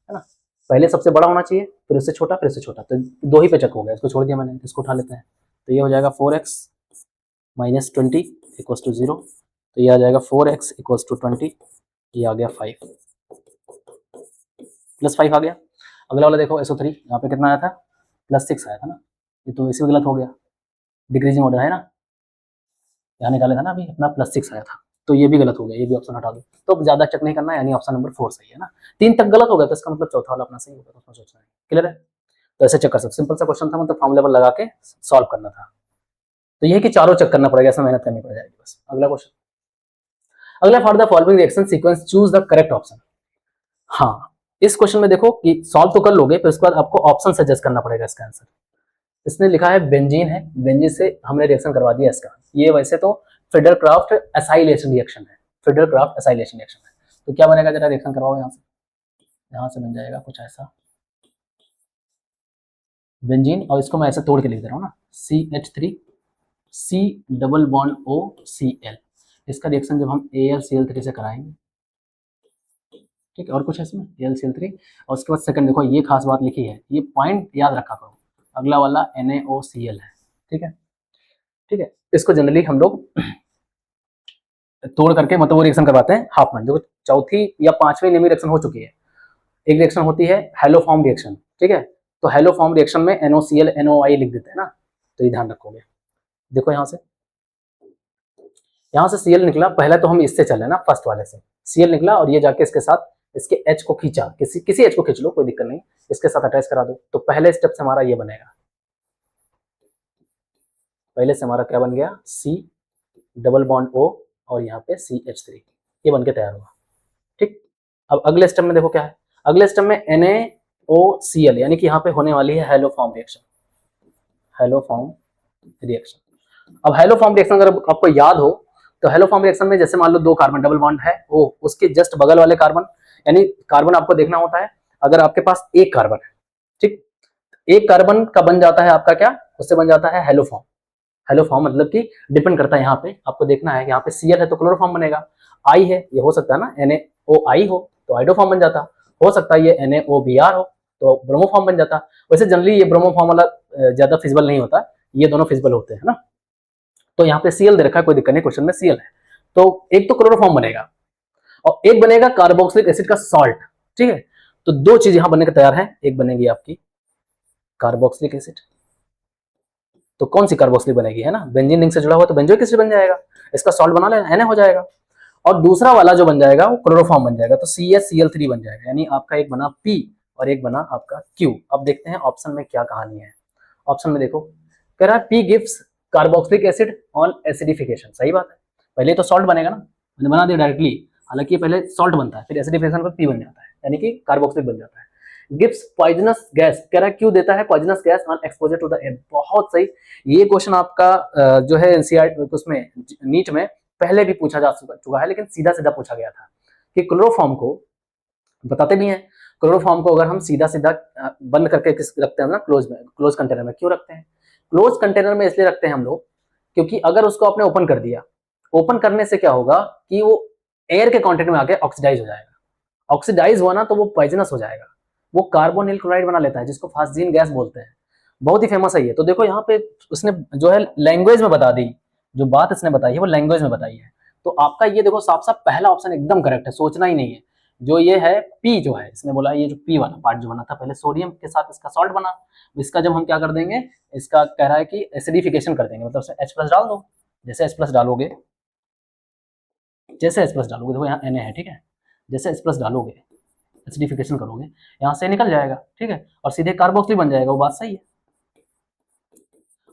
ना, पहले सबसे बड़ा होना चाहिए, फिर उससे छोटा, फिर उससे छोटा, तो 2 ही पे चेक हो गया, इसको छोड़ दिया मैंने, इसको उठा लेते हैं, तो ये हो जाएगा 4x - 20 इक्वल टू 0, तो ये आ जाएगा 4x इक्वल टू 20, ये आ गया 5 +5 आ गया। अगला वाला देखो SO3, यहाँ पे कितना आया था, +6 आया था ना, ये तो इसी में गलत हो गया, डिक्रीजिंग ऑर्डर है ना, यहाँ निकाला था ना अभी अपना, +6 आया था, तो ये भी गलत हो गया, ये भी ऑप्शन हटा दो, तो ज्यादा चेक नहीं करना है, यानी ऑप्शन नंबर 4 सही है ना। 3 तक गलत हो गया तो इसका मतलब चौथा वाला अपना सही होगा, तो उसमें सोचना है, क्लियर है। तो ऐसे चेक कर सकते, सिंपल सा क्वेश्चन था, मतलब फॉर्म लेवल लगा के सॉल्व करना था, तो ये कि चारों चेक करना पड़ेगा, इसमें मेहनत करनी पड़ जाएगी बस। अगला क्वेश्चन, अगला, for the following reaction sequence choose the correct option. हाँ इस क्वेश्चन में देखो कि सॉल्व तो कर लोगे, फिर उसके बाद आपको ऑप्शन सजेस्ट करना पड़ेगा इसका आंसर, इसने लिखा है बेंजीन है, बेंजीन से हमने रिएक्शन करवा दिया इसका। ये वैसे तो फिडरक्राफ्ट एसाइलेशन रिएक्शन है, फिडरक्राफ्ट एसाइलेशन रिएक्शन है। तो क्या बनेगा, जरा रिएक्शन करवाओ यहाँ से। यहाँ से बन जाएगा कुछ ऐसा बेंजीन, और इसको मैं ऐसे तोड़ के लिख दे रहा हूँ ना, CH3 C double bond OCl। इसका रिएक्शन जब हम AlCl3 से कराएंगे, ठीक है, और कुछ है इसमें AlCl3। और उसके बाद सेकंड देखो, ये खास बात लिखी है, ये पॉइंट याद रखा करो, अगला वाला NaOCl है, ठीक है, ठीक है। इसको जनरली हम लोग तोड़ करके मतलब वो रिएक्शन करवाते हैं हाफमैन। जो चौथी या पांचवी नेमी रिएक्शन हो चुकी है, एक रिएक्शन होती है हेलोफॉर्म रिएक्शन, ठीक है। तो हेलोफॉर्म रिएक्शन में NOCl NOI लिख देते हैं ना, तो ये ध्यान रखोगे। देखो यहाँ से Cl निकला, पहले तो हम इससे चले ना, फर्स्ट वाले से Cl निकला और ये जाके इसके साथ इसके H को खींचा, किसी H को खींच लो, कोई दिक्कत नहीं, इसके साथ अटैच करा दो। तो पहले स्टेप से हमारा ये बनेगा, पहले से हमारा क्या बन गया, C डबल बॉन्ड O और यहाँ पे CH3, ये बन के तैयार हुआ, ठीक। अब अगले स्टेप में देखो क्या है, अगले स्टेप में NaOCl, यानी कि यहाँ पे होने वाली है हेलोफॉर्म रिएक्शन, हेलोफॉर्म रिएक्शन। अब हेलोफॉर्म रिएक्शन अगर आपको याद हो, तो हेलोफॉर्म रिएक्शन में जैसे मान लो दो कार्बन डबल बॉन्ड है, वो उसके जस्ट बगल वाले कार्बन, यानी कार्बन आपको देखना होता है, अगर आपके पास एक कार्बन है, ठीक, एक कार्बन का बन जाता है आपका क्या, उससे बन जाता है हेलोफॉर्म। हेलोफॉर्म मतलब कि डिपेंड करता है, यहाँ पे आपको देखना है, यहाँ पे Cl है तो क्लोरोफॉर्म बनेगा, I है, ये हो सकता है ना NaOI हो तो हाइड्रोफॉर्म बन जाता, हो सकता है ये NaOBr हो तो ब्रोमोफॉर्म बन जाता। वैसे जनरली ये ब्रोमोफॉर्म वाला ज्यादा फिजिबल नहीं होता, ये दोनों फिजिबल होते हैं ना। तो यहाँ पे Cl दे रखा है, कोई दिक्कत नहीं, क्वेश्चन में Cl है, तो एक तो क्लोरोफॉर्म बनेगा और एक बनेगा कार्बोक्सिलिक एसिड का सॉल्ट, ठीक है। तो दो चीज यहाँ बनने के तैयार है, एक बनेगी आपकी कार्बोक्सिलिक एसिड, तो कौन सी कार्बोक्सिलिक बनेगी, है ना, बेंजीन रिंग से जुड़ा हुआ तो बेंजोइक एसिड बन जाएगा, इसका सॉल्ट बना लेना, Na हो जाएगा। और दूसरा वाला जो बन जाएगा वो क्लोरोफॉर्म बन जाएगा, तो CHCl3 बन जाएगा, यानी आपका एक बना P और एक बना आपका Q। अब देखते हैं ऑप्शन में क्या कहानी है। ऑप्शन में देखो, कह रहा है P gives carboxylic acid on acidification, सही बात है, पहले तो सॉल्ट बनेगा ना, मैंने बना दिया डायरेक्टली, हालांकि पहले सॉल्ट बनता है, फिर एसिडिफिकेशन पर P बन जाता है, यानी कि कार्बोक्सिलिक बन जाता है। गिव्स पॉइजनस गैस, कह रहा है क्यों देता है poisonous gas on exposure to the air, बहुत सही। ये क्वेश्चन आपका जो है एनसीईआरटी उसमें नीट में पहले भी पूछा जा चुका है, लेकिन सीधा सीधा पूछा गया था कि क्लोरोफॉर्म को बताते भी हैं, क्लोरोफॉर्म को अगर हम सीधा सीधा बंद करके रखते हैं ना क्लोज में, क्लोज कंटेनर में, क्यों रखते हैं क्लोज कंटेनर में, इसलिए रखते हैं हम लोग क्योंकि अगर उसको आपने ओपन कर दिया, ओपन करने से क्या होगा कि वो एयर के कॉन्टेक्ट में आके ऑक्सीडाइज हो जाएगा, ऑक्सीडाइज हुआ ना तो वो पॉइजनस हो जाएगा, वो कार्बोनिल क्लोराइड बना लेता है जिसको फास्जीन गैस बोलते हैं, बहुत ही फेमस है ये। तो देखो यहाँ पे उसने जो है लैंग्वेज में बता दी, जो बात इसने बताई है वो लैंग्वेज में बताई है, तो आपका ये देखो साफ साफ पहला ऑप्शन एकदम करेक्ट है, सोचना ही नहीं है। जो ये है पी, जो है इसने बोला, ये जो पी वाला पार्ट जो बना था पहले सोडियम के साथ इसका सॉल्ट बना, इसका जब हम क्या कर देंगे, इसका कह रहा है कि एसिडिफिकेशन कर देंगे, मतलब H प्लस डाल दो, जैसे H प्लस डालोगे, जैसे H प्लस डालोगे, देखो यहाँ Na है, ठीक है, जैसे H प्लस डालोगे एसिडिफिकेशन करोगे, यहाँ से निकल जाएगा, ठीक है, और सीधे कार्बोक्सिल बन जाएगा, वो बात सही है।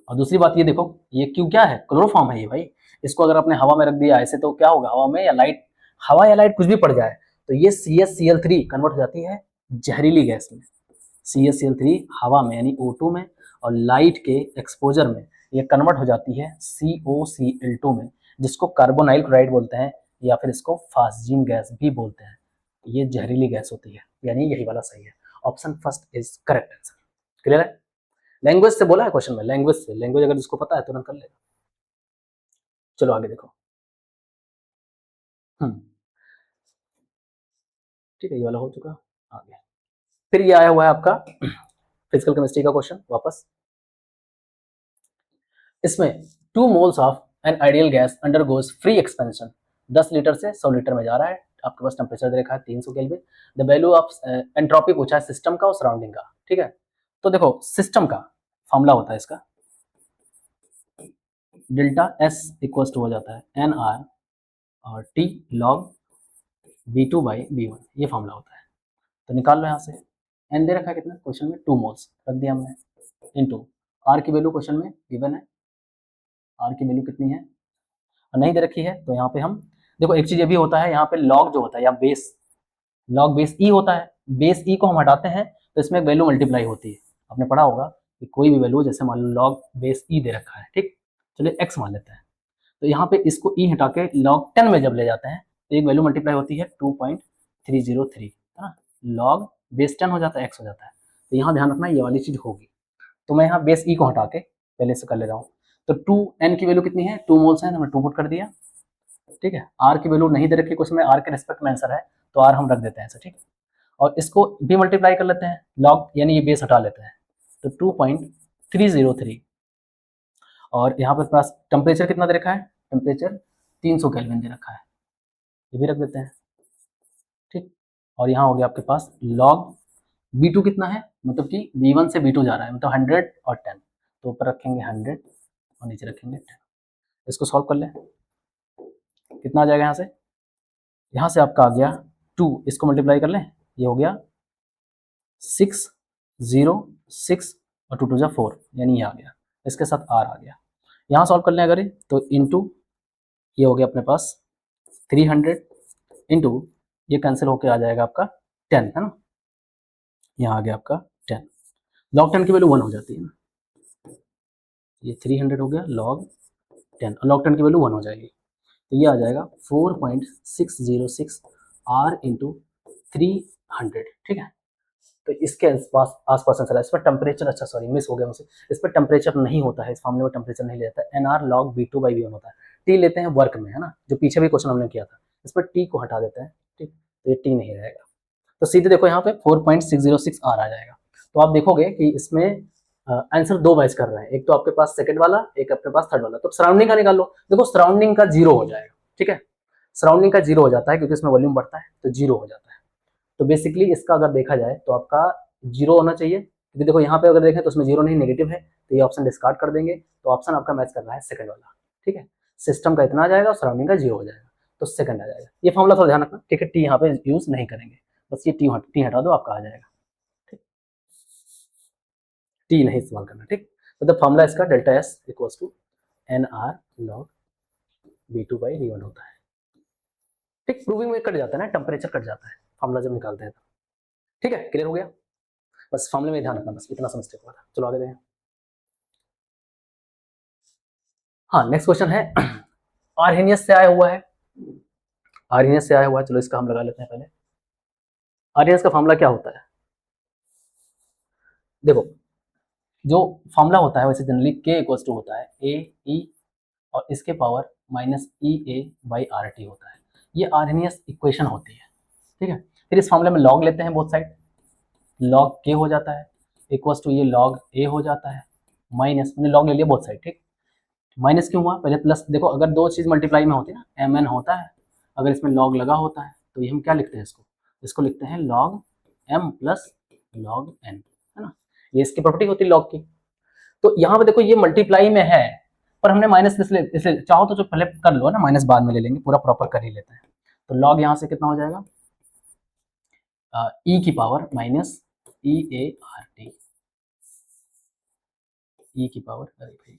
और दूसरी बात ये देखो, ये क्यों क्या है, क्लोरोफॉर्म है ये भाई, इसको अगर आपने हवा में रख दिया ऐसे तो क्या होगा, हवा में या लाइट, हवा या लाइट कुछ भी पड़ जाए तो ये CHCl3 कन्वर्ट हो जाती है जहरीली गैस में, CHCl3 हवा में यानी O2 में, और लाइट के एक्सपोजर में ये कन्वर्ट हो जाती है COCl2 में, जिसको कार्बोनाइल क्लोराइड बोलते हैं या फिर इसको फास्जीन गैस भी बोलते हैं। ये जहरीली गैस होती है, यानी यही वाला सही है, option first is correct answer. Clear है, लैंग्वेज से बोला है क्वेश्चन में, लैंग्वेज से, लैंग्वेज अगर जिसको पता है तुरंत कर लेगा। चलो आगे देखो, ठीक है, ये वाला हो चुका, आगे फिर ये आया हुआ है आपका फिजिकल केमिस्ट्री का क्वेश्चन वापस। इसमें 2 moles of an ideal gas undergoes free expansion, 10 litre से 100 लीटर में जा रहा है, आपके पास टेम्परेचर दे रखा है 300 kelvin, the value of entropy पूछा है सिस्टम का और सराउंडिंग का, ठीक है। तो देखो सिस्टम का फॉर्मूला होता है इसका, डेल्टा एस इक्वल टू हो जाता है एन आर और T log V2 by V1, ये फॉर्मूला होता है। तो निकाल लो यहाँ से, एन दे रखा है कितना क्वेश्चन में, 2 मोल्स रख दिया हमने, इनटू आर की वैल्यू क्वेश्चन में गिवन है, आर की वैल्यू कितनी है और नहीं दे रखी है, तो यहाँ पे हम देखो एक चीज ये भी होता है, यहाँ पे लॉग जो होता है या बेस, लॉग बेस ई होता है, बेस ई को हम हटाते हैं तो इसमें वैल्यू मल्टीप्लाई होती है, आपने पढ़ा होगा कि कोई भी वैल्यू, जैसे मान लो लॉग बेस ई दे रखा है, ठीक, चलिए एक्स मान लेते हैं। तो यहाँ पे इसको ई हटा के लॉग 10 में जब ले जाते हैं तो एक वैल्यू मल्टीप्लाई होती है 2.303, है ना, लॉग बेस 10 हो जाता है, एक्स हो जाता है। तो यहाँ ध्यान रखना ये वाली चीज होगी। तो मैं यहाँ बेस ई को हटा के पहले से कर ले रहा हूँ। तो 2n की वैल्यू कितनी है, 2 मोल्स है, तो मैं 2 पुट कर दिया, ठीक है। आर की वैल्यू नहीं दे रखी कुछ में, आर के रिस्पेक्ट में आंसर है तो आर हम रख देते हैं ऐसे, ठीक। और इसको भी मल्टीप्लाई कर लेते हैं, लॉग यानी ये बेस हटा लेते हैं, तो 2.303। और यहाँ पर पास टेम्परेचर कितना दे रखा है, टेम्परेचर 300 केल्विन दे रखा है, ये भी रख देते हैं, ठीक। और यहाँ हो गया आपके पास लॉग V2 कितना है, मतलब कि V1 से V2 जा रहा है, मतलब 100 और 10, तो ऊपर रखेंगे 100 और नीचे रखेंगे 10। इसको सॉल्व कर लें, कितना आ जाएगा यहाँ से आपका आ गया 2, इसको मल्टीप्लाई कर लें, ये हो गया 606 और 2 2 जा 4, यानी ये आ गया, इसके साथ आर आ गया। यहाँ सॉल्व कर लें अगर तो इनटू ये हो गया अपने पास 300 इंटू ये कैंसिल होके आ जाएगा आपका 10, है ना, यहाँ आ गया आपका 10। लॉग 10 की वैल्यू 1 हो जाती है ना, ये 300 हो गया लॉग 10 और लॉग 10 की वैल्यू 1 हो जाएगी, तो ये आ जाएगा 4.606 आर इंटू 300, ठीक है। तो इसके आसपास आंसर है। इस पर टेम्परेचर, अच्छा सॉरी मिस हो गया मुझसे, इस पर टेम्परेचर नहीं होता है, इस मामले में टेम्परेचर नहीं लेता है, एन आर लॉग V2/V1 होता है। टी लेते हैं वर्क में, है ना, जो पीछे भी क्वेश्चन हमने किया था, इस पर टी को हटा देते हैं, ठीक, तो ये टी नहीं रहेगा। तो सीधे देखो यहाँ पे 4.606 आर आ जाएगा। तो आप देखोगे कि इसमें आंसर दो वाइज कर रहे हैं, एक तो आपके पास सेकंड वाला, एक अपने पास थर्ड वाला। तो सराउंडिंग का निकाल लो, देखो सराउंडिंग का 0 हो जाएगा, ठीक है, सराउंडिंग का 0 हो जाता है क्योंकि इसमें वॉल्यूम बढ़ता है तो 0 हो जाता है। तो बेसिकली इसका अगर देखा जाए तो आपका 0 होना चाहिए, क्योंकि देखो यहाँ पे अगर देखें तो उसमें 0 नहीं, नेगेटिव है, तो ये ऑप्शन डिस्कार्ड कर देंगे, तो ऑप्शन आपका मैच कर रहा है सेकंड वाला, ठीक है। सिस्टम का इतना आ जाएगा और सराउंडिंग का 0 हो जाएगा, तो सेकंड आ जाएगा। ये फॉर्मूला थोड़ा ध्यान रखना, ठीक है, टी यहाँ पे यूज नहीं करेंगे, बस ये टी हटा दो, आपका आ जाएगा, ठीक, टी नहीं इस्तेमाल करना, ठीक। मतलब फॉर्मूला इसका delta S equals to N R log V2/V1 होता है, ठीक। प्रूविंग में कट जाता है ना, टेम्परेचर कट जाता है फॉर्मूला जब निकालते हैं तो, ठीक है, क्लियर हो गया। बस फॉर्मूले में ध्यान रखना, बस इतना सा मिस्टेक हुआ था। चलो आगे देखें। हाँ, नेक्स्ट क्वेश्चन है आर्हेनियस से आया हुआ है, आर्हेनियस से आया हुआ है, चलो इसका हम लगा लेते हैं पहले। आर्हेनियस का फॉर्मूला क्या होता है, देखो जो फॉर्मूला होता है वैसे जनरली के इक्वल्स टू होता है ए ई और इसके power minus E A by R T होता है, ये आर्हेनियस इक्वेशन होती है, ठीक है। फिर इस फॉर्मूले में लॉग लेते हैं बोथ साइड, लॉग के हो जाता है इक्वल्स टू ये लॉग ए हो जाता है, माइनस हमने लॉग ले लिया बोथ साइड, ठीक। माइनस क्यों हुआ, पहले प्लस, देखो अगर दो चीज मल्टीप्लाई में होती है ना, एम एन होता है, अगर इसमें लॉग लगा होता है तो ये हम क्या लिखते हैं, इसको लिखते हैं log M plus log N, है ना, ये इसकी प्रॉपर्टी होती है लॉग की। तो यहाँ पे देखो ये मल्टीप्लाई में है, पर हमने माइनस इसलिए चाहो तो जो पहले कर लो ना, माइनस बाद में ले लेंगे, पूरा प्रॉपर कर ही लेते हैं। तो लॉग यहाँ से कितना हो जाएगा, ई की power minus E A R T, E की पावर, अरे भाई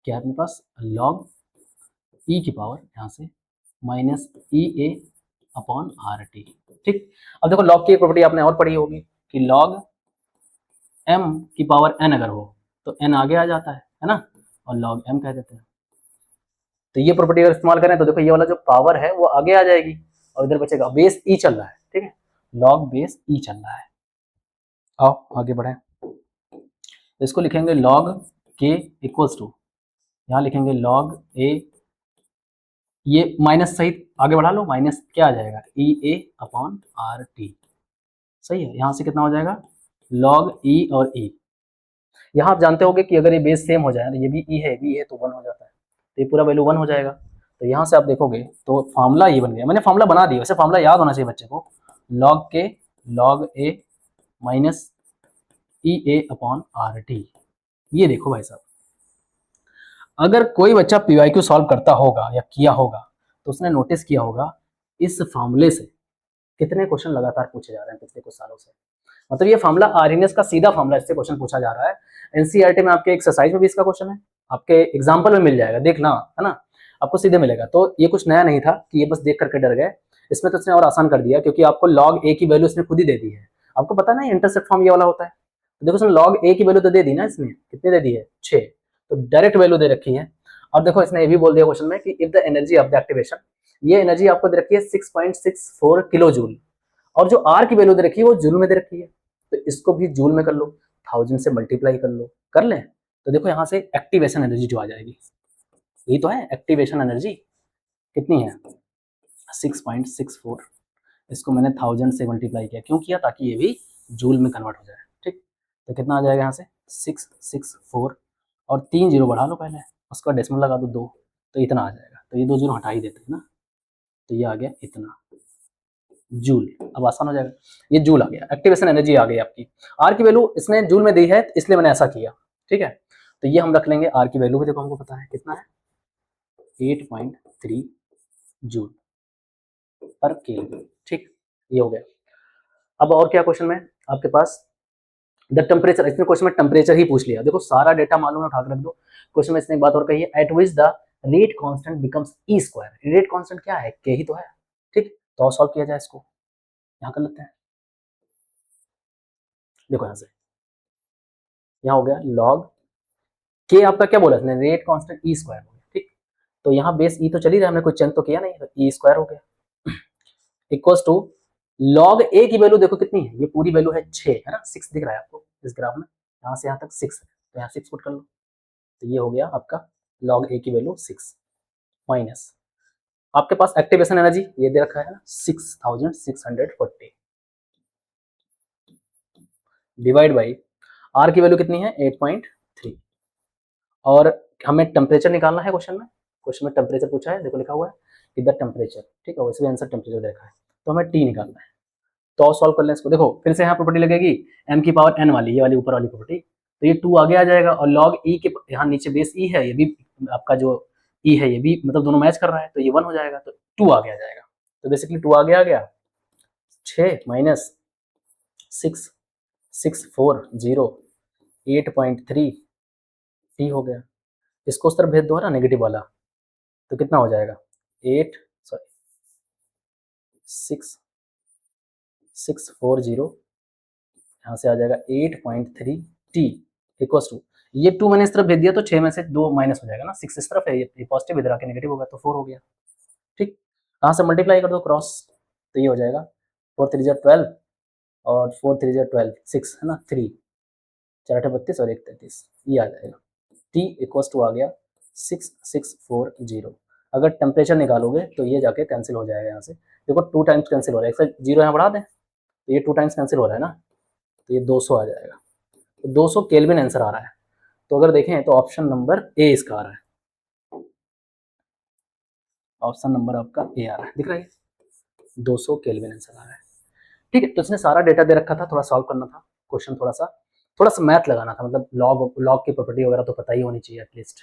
क्या है अपने पास, लॉग ई की पावर यहाँ से माइनस ई ए अपॉन आर टी, ठीक। अब देखो लॉग की एक प्रॉपर्टी आपने और पढ़ी होगी कि लॉग एम की पावर एन अगर हो तो एन आगे आ जाता है ना, और लॉग एम कह देते हैं। तो ये प्रॉपर्टी अगर इस्तेमाल करें तो देखो ये वाला जो पावर है वो आगे आ जाएगी और इधर बचेगा, बेस ई चल रहा है, ठीक है, लॉग बेस ई चल रहा है। आओ आगे बढ़े, तो इसको लिखेंगे लॉग के इक्वल्स टू, यहाँ लिखेंगे लॉग ए, ये माइनस सहित आगे बढ़ा लो, माइनस क्या आ जाएगा ई ए अपॉन आर टी, सही है। यहाँ से कितना हो जाएगा लॉग ई और ई, यहाँ आप जानते होंगे कि अगर ये बेस सेम हो जाए, ये भी ई है भी है तो 1 हो जाता है, तो ये पूरा वैल्यू 1 हो जाएगा। तो यहाँ से आप देखोगे तो फार्मूला ये बन गया, मैंने फार्मूला बना दिया, वैसे फार्मूला याद होना चाहिए बच्चे को, लॉग के लॉग ए माइनस ई ए अपॉन आर टी। ये देखो भाई साहब, अगर कोई बच्चा पीवाईक्यू सॉल्व करता होगा या किया होगा तो उसने नोटिस किया होगा इस फार्मूले से कितने क्वेश्चन लगातार पूछे जा रहे हैं पिछले कुछ सालों से, मतलब ये फार्मूला आर्हेनियस का सीधा फार्मूला, इससे क्वेश्चन पूछा जा रहा है। एनसीईआरटी में आपके एक्सरसाइज में भी इसका क्वेश्चन है, आपके एग्जाम्पल में मिल जाएगा, देखना, है ना, आपको सीधे मिलेगा। तो ये कुछ नया नहीं था कि ये बस देख करके डर गए, इसमें तो इसने और आसान कर दिया क्योंकि आपको log a की वैल्यू इसने खुद ही दे दी है। आपको पता है ना इंटरसेप्ट फॉर्म ये वाला होता है, तो देखो इसने log a की वैल्यू तो दे दी ना, इसने कितनी दे दी है 6, तो डायरेक्ट वैल्यू दे रखी है। और देखो इसने ये भी बोल दिया क्वेश्चन में कि if the energy of the activation, ये एनर्जी आपको दे रखी है 6.64 किलो जूल, और जो आर की वैल्यू दे रखी है वो जूल में दे रखी है, तो इसको भी जूल में कर लो, 1000 से मल्टीप्लाई कर लो, कर लें तो देखो यहाँ से एक्टिवेशन एनर्जी जो आ जाएगी, यही तो है एक्टिवेशन एनर्जी, कितनी है 6.64, इसको मैंने 1000 से मल्टीप्लाई किया, क्यों किया, ताकि ये भी जूल में कन्वर्ट हो जाए। ठीक, तो कितना आ जाएगा यहाँ से 664, और 3 जीरो बढ़ा लो पहले, उसका डेसिमल लगा दो 2, तो इतना आ जाएगा, तो ये 2 जीरो हटा ही देते हैं ना, तो ये आ गया इतना जूल। अब आसान हो जाएगा, ये जूल आ गया, एक्टिवेशन एनर्जी आ गई आपकी। आर की वैल्यू इसने जूल में दी है इसलिए मैंने ऐसा किया। ठीक है, तो ये हम रख लेंगे, आर की वैल्यू भी देखो हमको पता है कितना है 8.3 जूल पर केल्विन। ठीक, ये हो गया। अब और क्या क्वेश्चन में आपके पास, द टेम्परेचर, इसने क्वेश्चन में टेम्परेचर ही पूछ लिया, देखो सारा डेटा मालूम है उठा के रख दो। क्वेश्चन में इसने एक बात और कही है, eight which the rate constant becomes E square, rate constant क्या है, के ही तो है। ठीक, तो सॉल्व किया जाए इसको, यहाँ कर लेते हैं। देखो यहाँ से, यहाँ हो गया लॉग के, आपका क्या बोला इसने, रेट कांस्टेंट ई स्क्वायर हो गया। ठीक, तो यहाँ बेस ई तो चल ही रहा है, हमने कोई चेंज तो किया नहीं, तो ई स्क्वायर हो गया इक्वल्स टू लॉग ए की वैल्यू देखो कितनी है, ये पूरी वैल्यू है 6 है ना, 6 दिख रहा है आपको इस ग्राफ में, यहाँ से यहाँ तक 6 है, तो यहाँ 6 पुट कर लो, तो ये हो गया आपका लॉग ए की वैल्यू 6 माइनस आपके पास एक्टिवेशन एनर्जी ये दे रखा है ना 6640 डिवाइड बाई आर की वैल्यू कितनी है 8.3, और हमें टेम्परेचर निकालना है क्वेश्चन में टेम्परेचर पूछा है, देखो लिखा हुआ है कि द टेम्परेचर। ठीक है, वैसे भी आंसर टेम्परेचर दे रखा है, तो हमें टी निकालना है, तो सॉल्व कर लें इसको। देखो फिर से यहाँ प्रॉपर्टी लगेगी m की पावर n वाली, ये वाली ऊपर वाली प्रॉपर्टी, तो ये 2 आगे आ जाएगा, और log e के यहाँ नीचे बेस e है, ये भी आपका जो e है ये भी मतलब दोनों मैच कर रहा है, तो ये 1 हो जाएगा, तो 2 आगे आ जाएगा, तो बेसिकली 2 आगे आ गया, 6 माइनस 6640 8.3 टी हो गया, इसको उस तरफ भेज दो ना नेगेटिव वाला, तो कितना हो जाएगा 6640, यहाँ से आ जाएगा 8.3 टी इक्वल्स टू, ये 2 मैंने इस तरफ भेज दिया तो 6 में से 2 माइनस हो जाएगा ना, 6 इस तरफ है, ये पॉजिटिव इधर आके नेगेटिव होगा, तो 4 हो गया। ठीक, यहाँ से मल्टीप्लाई कर दो क्रॉस, तो ये हो जाएगा 4 3 12 और 4 3 12 6 है ना, 3 4 8 32 और 1 33, ये आ जाएगा टी इक्वल्स टू आ गया 6640। अगर टेम्परेचर निकालोगे तो ये जाके कैंसिल हो जाएगा, यहाँ से देखो 2 टाइम्स कैंसिल हो रहा है, एक से जीरो यहाँ बढ़ा दें तो ये 2 टाइम्स कैंसिल हो रहा है ना, तो ये 200 आ जाएगा, तो 200 केल्विन आंसर आ रहा है। तो अगर देखें तो ऑप्शन नंबर ए इसका आ रहा है, ऑप्शन नंबर आपका ए आ रहा है, दिख रहा है 200 केल्विन आंसर आ रहा है। ठीक है, तो इसने सारा डेटा दे रखा था, थोड़ा सॉल्व करना था क्वेश्चन, थोड़ा सा मैथ लगाना था, मतलब लॉग की प्रॉपर्टी वगैरह तो पता ही होनी चाहिए एटलीस्ट।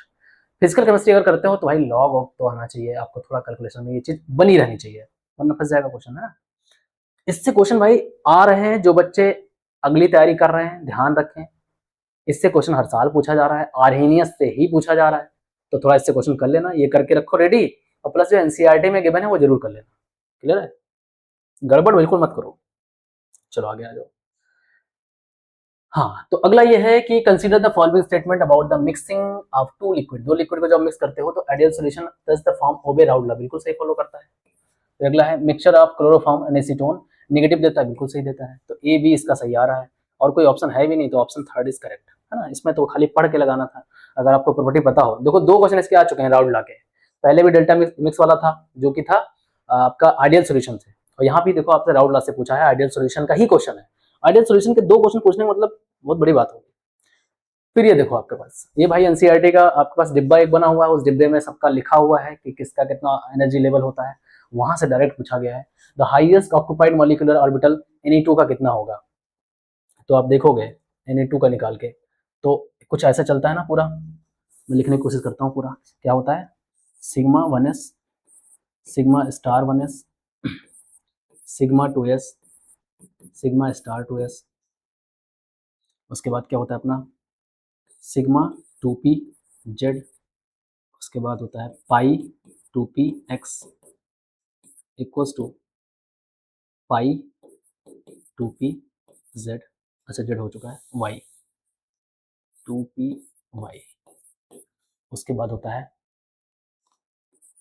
फिजिकल केमिस्ट्री अगर करते हो तो भाई लॉग तो आना चाहिए आपको, थोड़ा कैलकुलेशन में ये चीज बनी रहनी चाहिए, वरना फंस जाएगा क्वेश्चन, है ना। इससे क्वेश्चन भाई आ रहे हैं, जो बच्चे अगली तैयारी कर रहे हैं ध्यान रखें, इससे क्वेश्चन हर साल पूछा जा रहा है, आर्हेनियस से ही पूछा जा रहा है, तो थोड़ा इससे क्वेश्चन कर लेना, ये करके रखो रेडी, और प्लस जो एनसीईआरटी में गिवन है वो जरूर कर लेना, क्लियर है, गड़बड़ बिल्कुल मत करो। चलो आगे आ जाओ। हाँ, तो अगला ये है कि consider the following statement about the mixing of two liquid, दो लिक्विड को जब मिक्स करते हो तो ideal solution does the form obey Raoult law, बिल्कुल सही फॉलो करता है। तो अगला है mixture of chloroform and acetone, negative देता है, बिल्कुल सही देता है, तो ए बी इसका सही आ रहा है, और कोई ऑप्शन है भी नहीं, तो ऑप्शन थर्ड इज करेक्ट, है ना। इसमें तो खाली पढ़ के लगाना था, अगर आपको प्रॉपर्टी पता हो। देखो 2 क्वेश्चन इसके आ चुके हैं राउंड ला के, पहले भी डेल्टा मिक्स वाला था जो कि था आपका आइडियल सोल्यूशन से, और यहाँ भी देखो आपसे राउंड ला से पूछा है, आइडियल सोल्यूशन का ही क्वेश्चन है। आइडियल सोल्यूशन के 2 क्वेश्चन पूछने का मतलब बहुत बड़ी बात होगी। फिर ये देखो आपके पास, ये भाई एनसीईआरटी का आपके पास डिब्बा एक बना हुआ है, उस डिब्बे में सबका लिखा हुआ है कि किसका कितना एनर्जी लेवल होता है, वहां से डायरेक्ट पूछा गया है। The highest occupied molecular orbital Na2 का कितना होगा, तो आप देखोगे Na2 का निकाल के, तो कुछ ऐसा चलता है ना, पूरा मैं लिखने की कोशिश करता हूँ, पूरा क्या होता है sigma 1s, sigma star 1s, sigma 2s, sigma star 2s, उसके बाद क्या होता है अपना सिग्मा 2p जेड, उसके बाद होता है pi 2p x equals to pi 2p z, अच्छा z हो चुका है, y 2p y, उसके बाद होता है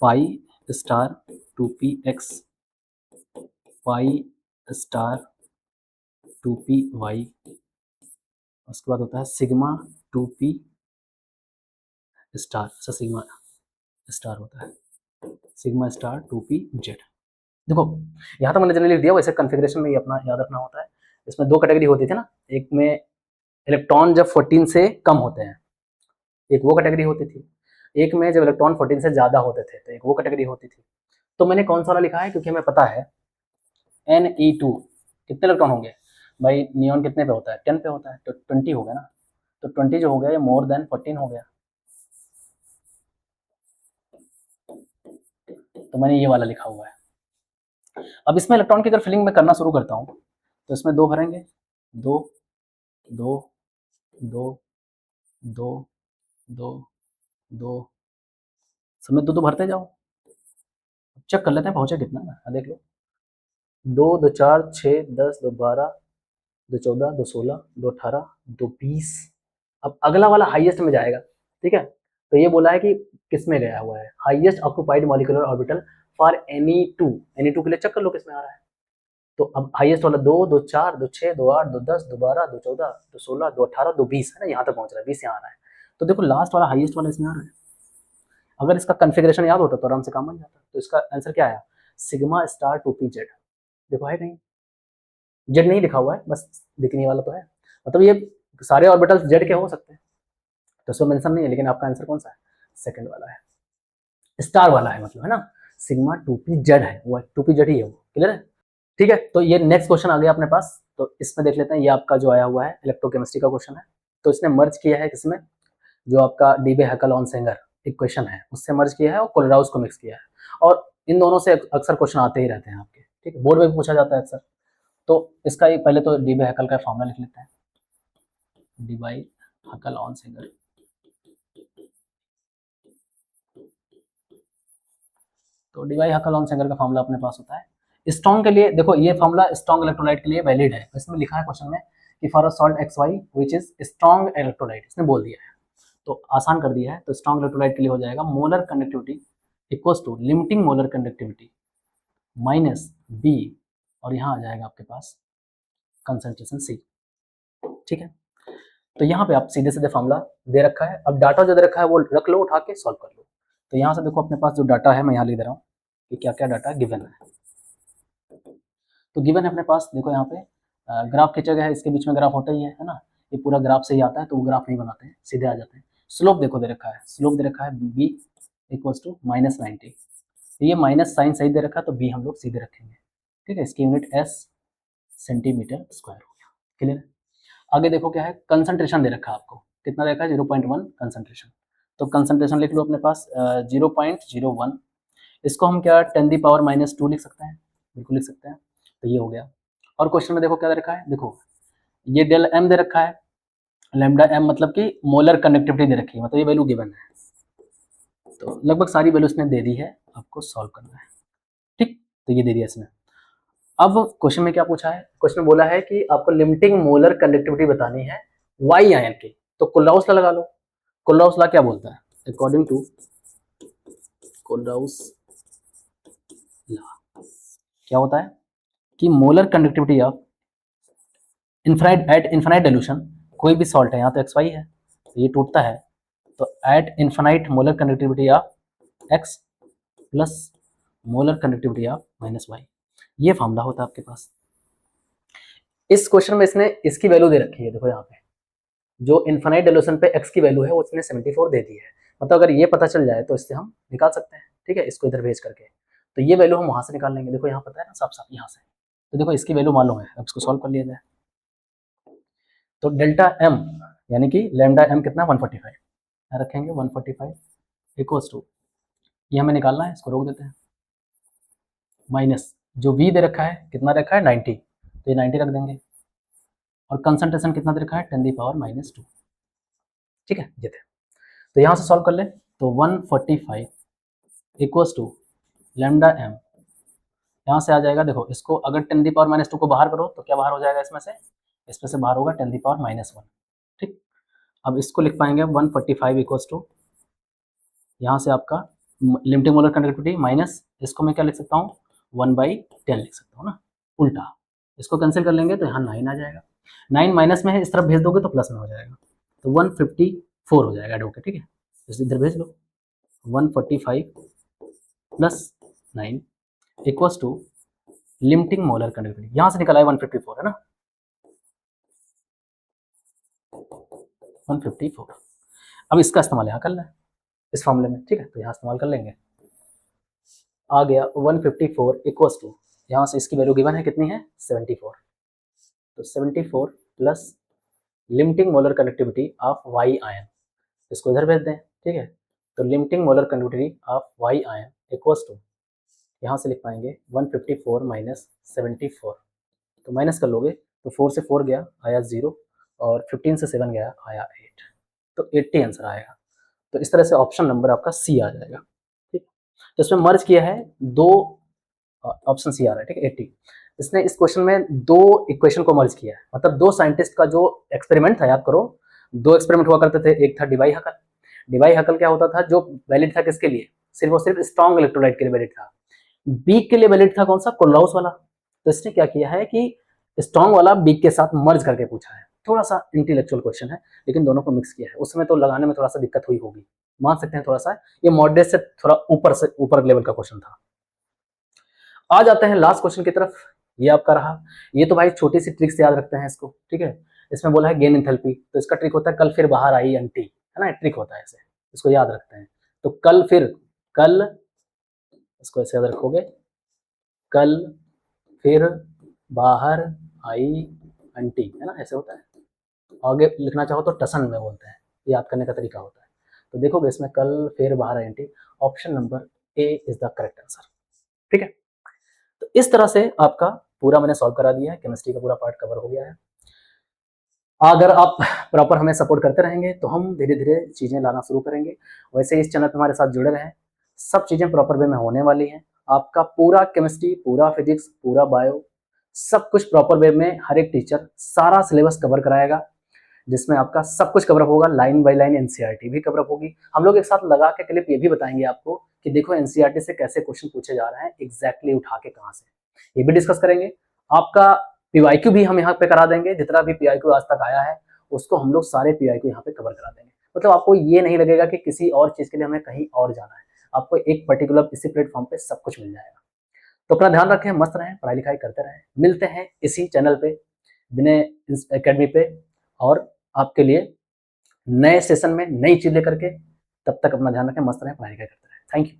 pi star 2p x, pi star 2p y, उसके बाद होता है सिग्मा 2p स्टार, अच्छा सिग्मा स्टार होता है, सिग्मा स्टार 2p z। देखो यहाँ तो मैंने जनरली लिख दिया, वैसे कॉन्फ़िगरेशन में ये अपना याद रखना होता है। इसमें दो कैटेगरी होती थी ना, एक में इलेक्ट्रॉन जब 14 से कम होते हैं, एक वो कैटेगरी होती थी, एक में जब इलेक्ट्रॉन 14 से ज़्यादा होते थे तो एक वो कैटेगरी होती थी। तो मैंने कौन सा वाला लिखा है, क्योंकि हमें पता है Ne2 कितने इलेक्ट्रॉन होंगे भाई, नियॉन कितने पे होता है, 10 पे होता है, तो 20 हो गया ना, तो 20 जो हो गया ये मोर देन 14 हो गया, तो मैंने ये वाला लिखा हुआ है। अब इसमें इलेक्ट्रॉन की अगर फिलिंग मैं करना शुरू करता हूँ तो इसमें दो भरेंगे, दो दो दो दो दो दो, सब में दो दो भरते जाओ, चेक कर लेते हैं पहुंचे कितना ना, देख लो, दो दो चार छः 10 दो 12 दो 14 दो 16 दो 18 दो 20, अब अगला वाला हाईएस्ट में जाएगा, ठीक है। तो ये बोला है कि किस में गया हुआ है, highest occupied molecular orbital for any two के लिए चेक कर लो किस में आ रहा है। तो अब हाईएस्ट वाला दो दो चार दो छः दो 8 दो 10 दो 12 दो 14 दो 16 दो 18 दो 20 है ना, यहाँ तक पहुँच रहा है, 20 यहाँ आ रहा है। तो देखो लास्ट वाला हाईएस्ट वाला इसमें आ रहा है, अगर इसका कन्फिग्रेशन याद होता तो आराम से काम बन जाता। तो इसका आंसर क्या आया, सिग्मा स्टार 2p जेड। देखो है कहीं जेड नहीं लिखा हुआ है, बस दिखने वाला तो है, मतलब ये सारे ऑर्बिटल्स जेड के हो सकते हैं, तो इसमें मेंशन नहीं है, लेकिन आपका आंसर कौन सा है, सेकंड वाला है, स्टार वाला है, मतलब है ना, सिग्मा 2p जेड है, वो 2p जेड ही है वो, क्लियर है। ठीक है, तो ये नेक्स्ट क्वेश्चन आ गया अपने पास, तो इसमें देख लेते हैं, ये आपका जो आया हुआ है इलेक्ट्रोकेमिस्ट्री का क्वेश्चन है। तो इसने मर्ज किया है किसमें, जो आपका डीबे हैकल ऑनसेंगर इक्वेशन है उससे मर्ज किया है और कोलराउस को मिक्स किया है, और इन दोनों से अक्सर क्वेश्चन आते ही रहते हैं आपके, ठीक है, बोर्ड में भी पूछा जाता है अक्सर। तो इसका ही पहले तो डीबे हैकल का फॉर्मूला लिख लेते हैं, डीबाई हैकल ऑनसेंगर, तो डीबाई हैकल ऑनसेंगर का फॉर्मूला अपने पास होता है स्ट्रॉन्ग के लिए। देखो ये फॉर्मूला स्ट्रॉन्ग इलेक्ट्रोलाइट के लिए वैलिड है, इसमें लिखा है क्वेश्चन में कि for a salt XY which is strong electrolyte, इसने बोल दिया है, तो आसान कर दिया है। तो स्ट्रॉन्ग इलेक्ट्रोलाइट के लिए हो जाएगा molar conductivity equals to limiting molar conductivity minus B, और यहाँ आ जाएगा आपके पास कंसंट्रेशन सी, ठीक है। तो यहाँ पे आप सीधे सीधे फॉर्मूला दे रखा है, अब डाटा जो दे रखा है वो रख लो, उठा के सॉल्व कर लो। तो यहाँ से देखो अपने पास जो डाटा है मैं यहाँ लिख दे रहा हूँ कि क्या क्या डाटा गिवन है। तो गिवन है अपने पास, देखो यहाँ पे ग्राफ खींचा गया है, इसके बीच में ग्राफ होता ही है ना, ये पूरा ग्राफ से ही आता है, तो वो ग्राफ नहीं बनाते हैं, सीधे आ जाते हैं। स्लोप देखो दे रखा है, स्लोप दे रखा है बी इक्वल्स टू -90, तो ये माइनस साइन सही दे रखा है, तो बी हम लोग सीधे रखेंगे, ठीक है। इसकी यूनिट एस सेंटीमीटर स्क्वायर हो गया, क्लियर। आगे देखो क्या है, कंसंट्रेशन दे रखा है आपको, कितना देखा है 0.1 कंसंट्रेशन, तो कंसंट्रेशन लिख लो अपने पास 0.01, इसको हम क्या 10⁻⁻² लिख सकते हैं, बिल्कुल लिख सकते हैं, तो ये हो गया। और क्वेश्चन में देखो क्या दे रखा है, देखो ये डेल एम दे रखा है, लैम्डा एम मतलब कि मोलर कंडक्टिविटी दे रखी है, मतलब ये वैल्यू गिवन है, तो लगभग सारी वैल्यू इसने दे दी है, आपको सॉल्व करना है, ठीक। तो ये दे दिया इसने। अब क्वेश्चन में क्या पूछा है, क्वेश्चन में बोला है कि आपको लिमिटिंग मोलर कंडक्टिविटी बतानी है वाई आयन की, तो कोल्राउस लॉ लगा लो। कोल्राउस लॉ क्या बोलता है, अकॉर्डिंग टू कोल्राउस लॉ क्या होता है कि molar conductivity of infinite at infinite dilution, कोई भी सॉल्ट है, यहाँ तो XY है, तो ये टूटता है, तो eight infinite molar conductivity of X plus molar conductivity of -Y, ये फॉर्मूला होता है आपके पास। इस क्वेश्चन में इसने इसकी वैल्यू दे रखी है, देखो यहाँ पे जो इनफाइनाइट डिल्यूशन पे x की वैल्यू है उसने 74 दे दी है, मतलब अगर ये पता चल जाए तो इससे हम निकाल सकते हैं, ठीक है, इसको इधर भेज करके, तो ये वैल्यू हम वहां से निकाल लेंगे, देखो यहाँ पता है ना साफ साफ यहाँ से, तो देखो इसकी वैल्यू मालूम है, अब इसको सॉल्व कर लिया जाए। तो डेल्टा एम यानी कि लैम्डा एम कितना 145 यहाँ रखेंगे, 145 इक्वल्स टू, ये हमें निकालना है, इसको रोक देते हैं, माइनस जो वी दे रखा है कितना रखा है 90, तो ये 90 रख देंगे, और कंसंट्रेशन कितना दे रखा है 10⁻², ठीक है ये थे। तो यहाँ से सॉल्व कर ले, तो 145 इक्वल्स टू लैम्डा एम यहाँ से आ जाएगा, देखो इसको अगर 10⁻² को बाहर करो तो क्या बाहर हो जाएगा इसमें से बाहर होगा 10⁻⁻1। ठीक, अब इसको लिख पाएंगे 145 इक्वल्स टू, यहाँ से आपका लिमिटिंग मोलर कंडक्टिविटी माइनस इसको मैं क्या लिख सकता हूँ 1/10 लिख सकता हूँ ना, उल्टा इसको कैंसिल कर लेंगे तो यहाँ 9 आ जाएगा, 9 माइनस में है, इस तरफ भेज दोगे तो प्लस में हो जाएगा, तो 154 हो जाएगा एडवोकेट। ठीक है, इधर भेज लो, 145 plus 9 equals to limiting molar conductivity, यहाँ से निकला है 154 है ना, 154। अब इसका इस्तेमाल यहाँ कर लें इस फॉर्मूले में। ठीक है, तो यहाँ इस्तेमाल कर लेंगे, आ गया 154 इक्वल्स टू, यहाँ से इसकी वैल्यू गिवन है कितनी है 74, तो 74 plus limiting molar conductivity of Y ion, इसको इधर भेज दें। ठीक है, तो limiting molar conductivity of Y ion equals to, यहाँ से लिख पाएंगे 154 माइनस 74, तो माइनस कर लोगे तो 4 से 4 गया आया 0 और 15 से 7 गया आया 8, तो 80 आंसर आएगा। तो इस तरह से ऑप्शन नंबर आपका सी आ जाएगा। ठीक, तो इसमें मर्ज किया है दो, ऑप्शन सी आ रहा है। ठीक है, 80, इसने इस क्वेश्चन में दो इक्वेशन को मर्ज किया है, मतलब दो साइंटिस्ट का जो एक्सपेरिमेंट था, याद करो दो एक्सपेरिमेंट हुआ करते थे, एक था डिवाई हकल। डिवाई हकल क्या होता था, जो वैलिड था किसके लिए, सिर्फ और सिर्फ स्ट्रॉन्ग इलेक्ट्रोलाइट के लिए वैलिड था। बीक के लिए वैलिड था कौन सा, कोल्हाउस वाला। तो इसने क्या किया है कि स्ट्रॉन्ग वाला बीक के साथ मर्ज करके पूछा है, थोड़ा सा इंटेलेक्चुअल क्वेश्चन है लेकिन दोनों को मिक्स किया है। उसमें तो लगाने में थोड़ा सा दिक्कत हुई होगी, मान सकते हैं थोड़ा सा, ये मॉडरेट से थोड़ा ऊपर लेवल का क्वेश्चन था। आ जाते हैं लास्ट क्वेश्चन की तरफ, ये आपका रहा। ये तो भाई छोटी सी ट्रिक से याद रखते हैं इसको। ठीक है, इसमें बोला है गेन एंथैल्पी, तो इसका ट्रिक होता है कल फिर बाहर आई एंटी, है ना, ट्रिक होता है ऐसे, इसको याद रखते हैं। तो कल इसको ऐसे याद रखोगे, कल फिर बाहर आई एंटी, है ना, ऐसे होता है। आगे लिखना चाहो तो टसन में बोलते हैं, याद करने का तरीका होता है। तो देखोगे इसमें कल फिर बाहर आई anti, option number A is the correct answer. ठीक है, तो इस तरह से आपका पूरा मैंने सॉल्व करा दिया है, केमिस्ट्री का पूरा पार्ट कवर हो गया है। अगर आप प्रॉपर हमें सपोर्ट करते रहेंगे तो हम धीरे धीरे चीज़ें लाना शुरू करेंगे। वैसे इस चैनल पर हमारे साथ जुड़े रहें, सब चीज़ें प्रॉपर वे में होने वाली हैं। आपका पूरा केमिस्ट्री, पूरा फिजिक्स, पूरा बायो, सब कुछ प्रॉपर वे में हर एक टीचर सारा सिलेबस कवर कराएगा, जिसमें आपका सब कुछ कवर अप होगा, लाइन बाय लाइन एनसीईआरटी भी कवर अप होगी। हम लोग एक साथ लगा के क्लिप ये भी बताएंगे आपको कि देखो एनसीईआरटी से कैसे क्वेश्चन पूछे जा रहे हैं, एग्जैक्टली उठा के कहाँ से, ये भी डिस्कस करेंगे। आपका पीवाईक्यू भी हम यहाँ पे करा देंगे, जितना भी पीवाईक्यू आज तक आया है उसको हम लोग सारे पीवाईक्यू यहाँ पे कवर करा देंगे। मतलब आपको ये नहीं लगेगा कि किसी और चीज के लिए हमें कहीं और जाना है, आपको एक पर्टिकुलर इसी प्लेटफॉर्म पे सब कुछ मिल जाएगा। तो अपना ध्यान रखें, मस्त रहें, पढ़ाई लिखाई करते रहें। मिलते हैं इसी चैनल पे, विनय एकेडमी पे, और आपके लिए नए सेशन में नई चीज लेकर के। तब तक अपना ध्यान रखें, मस्त रहें, पढ़ाई लिखाई करते रहें। Thank you.